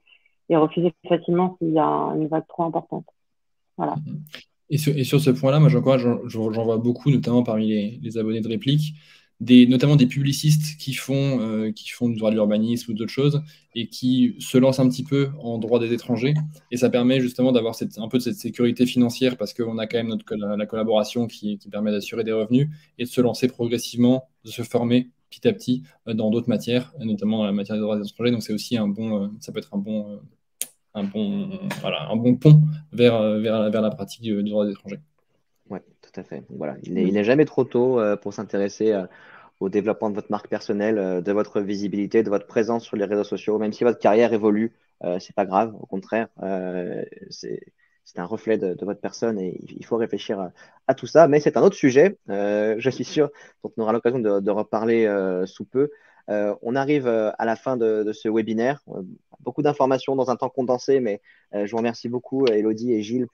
refuser facilement s'il y a une vague trop importante. Voilà. Et sur ce point-là, moi j'en vois beaucoup, notamment parmi les abonnés de Réplique, notamment des publicistes qui font du droit de l'urbanisme ou d'autres choses, et qui se lancent un petit peu en droit des étrangers. Et ça permet justement d'avoir un peu de cette sécurité financière, parce qu'on a quand même la collaboration qui permet d'assurer des revenus, et de se lancer progressivement, de se former petit à petit dans d'autres matières, notamment dans la matière des droits des étrangers. Donc c'est aussi ça peut être un bon pont vers la pratique du droit des étrangers. Oui, tout à fait. Voilà. Il n'est jamais trop tôt pour s'intéresser au développement de votre marque personnelle, de votre visibilité, de votre présence sur les réseaux sociaux. Même si votre carrière évolue, c'est pas grave. Au contraire, c'est un reflet de votre personne et il faut réfléchir à tout ça. Mais c'est un autre sujet, je suis sûr, dont on aura l'occasion de reparler sous peu. On arrive à la fin de ce webinaire. Beaucoup d'informations dans un temps condensé, mais je vous remercie beaucoup, Elodie et Gilles,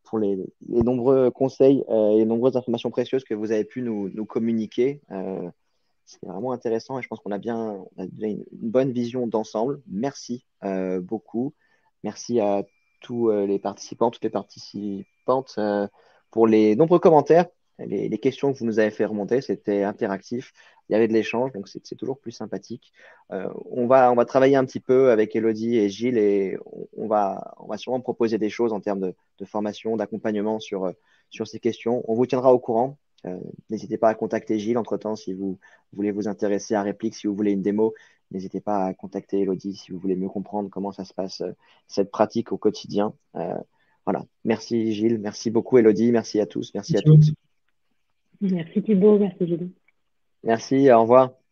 pour les nombreux conseils et les nombreuses informations précieuses que vous avez pu nous communiquer. C'est vraiment intéressant et je pense qu'on a bien une bonne vision d'ensemble. Merci beaucoup. Merci à tous les participants, toutes les participantes pour les nombreux commentaires, les questions que vous nous avez fait remonter. C'était interactif, il y avait de l'échange, donc c'est toujours plus sympathique. On va travailler un petit peu avec Elodie et Gilles et on va sûrement proposer des choses en termes de formation, d'accompagnement sur ces questions. On vous tiendra au courant. N'hésitez pas à contacter Gilles entre-temps si vous voulez vous intéresser à Réplique, si vous voulez une démo. N'hésitez pas à contacter Elodie si vous voulez mieux comprendre comment ça se passe, cette pratique au quotidien. Voilà. Merci Gilles, merci beaucoup Elodie, merci à tous, merci à Merci beaucoup. toutes. Merci Thibaut, merci Julie. Merci, au revoir.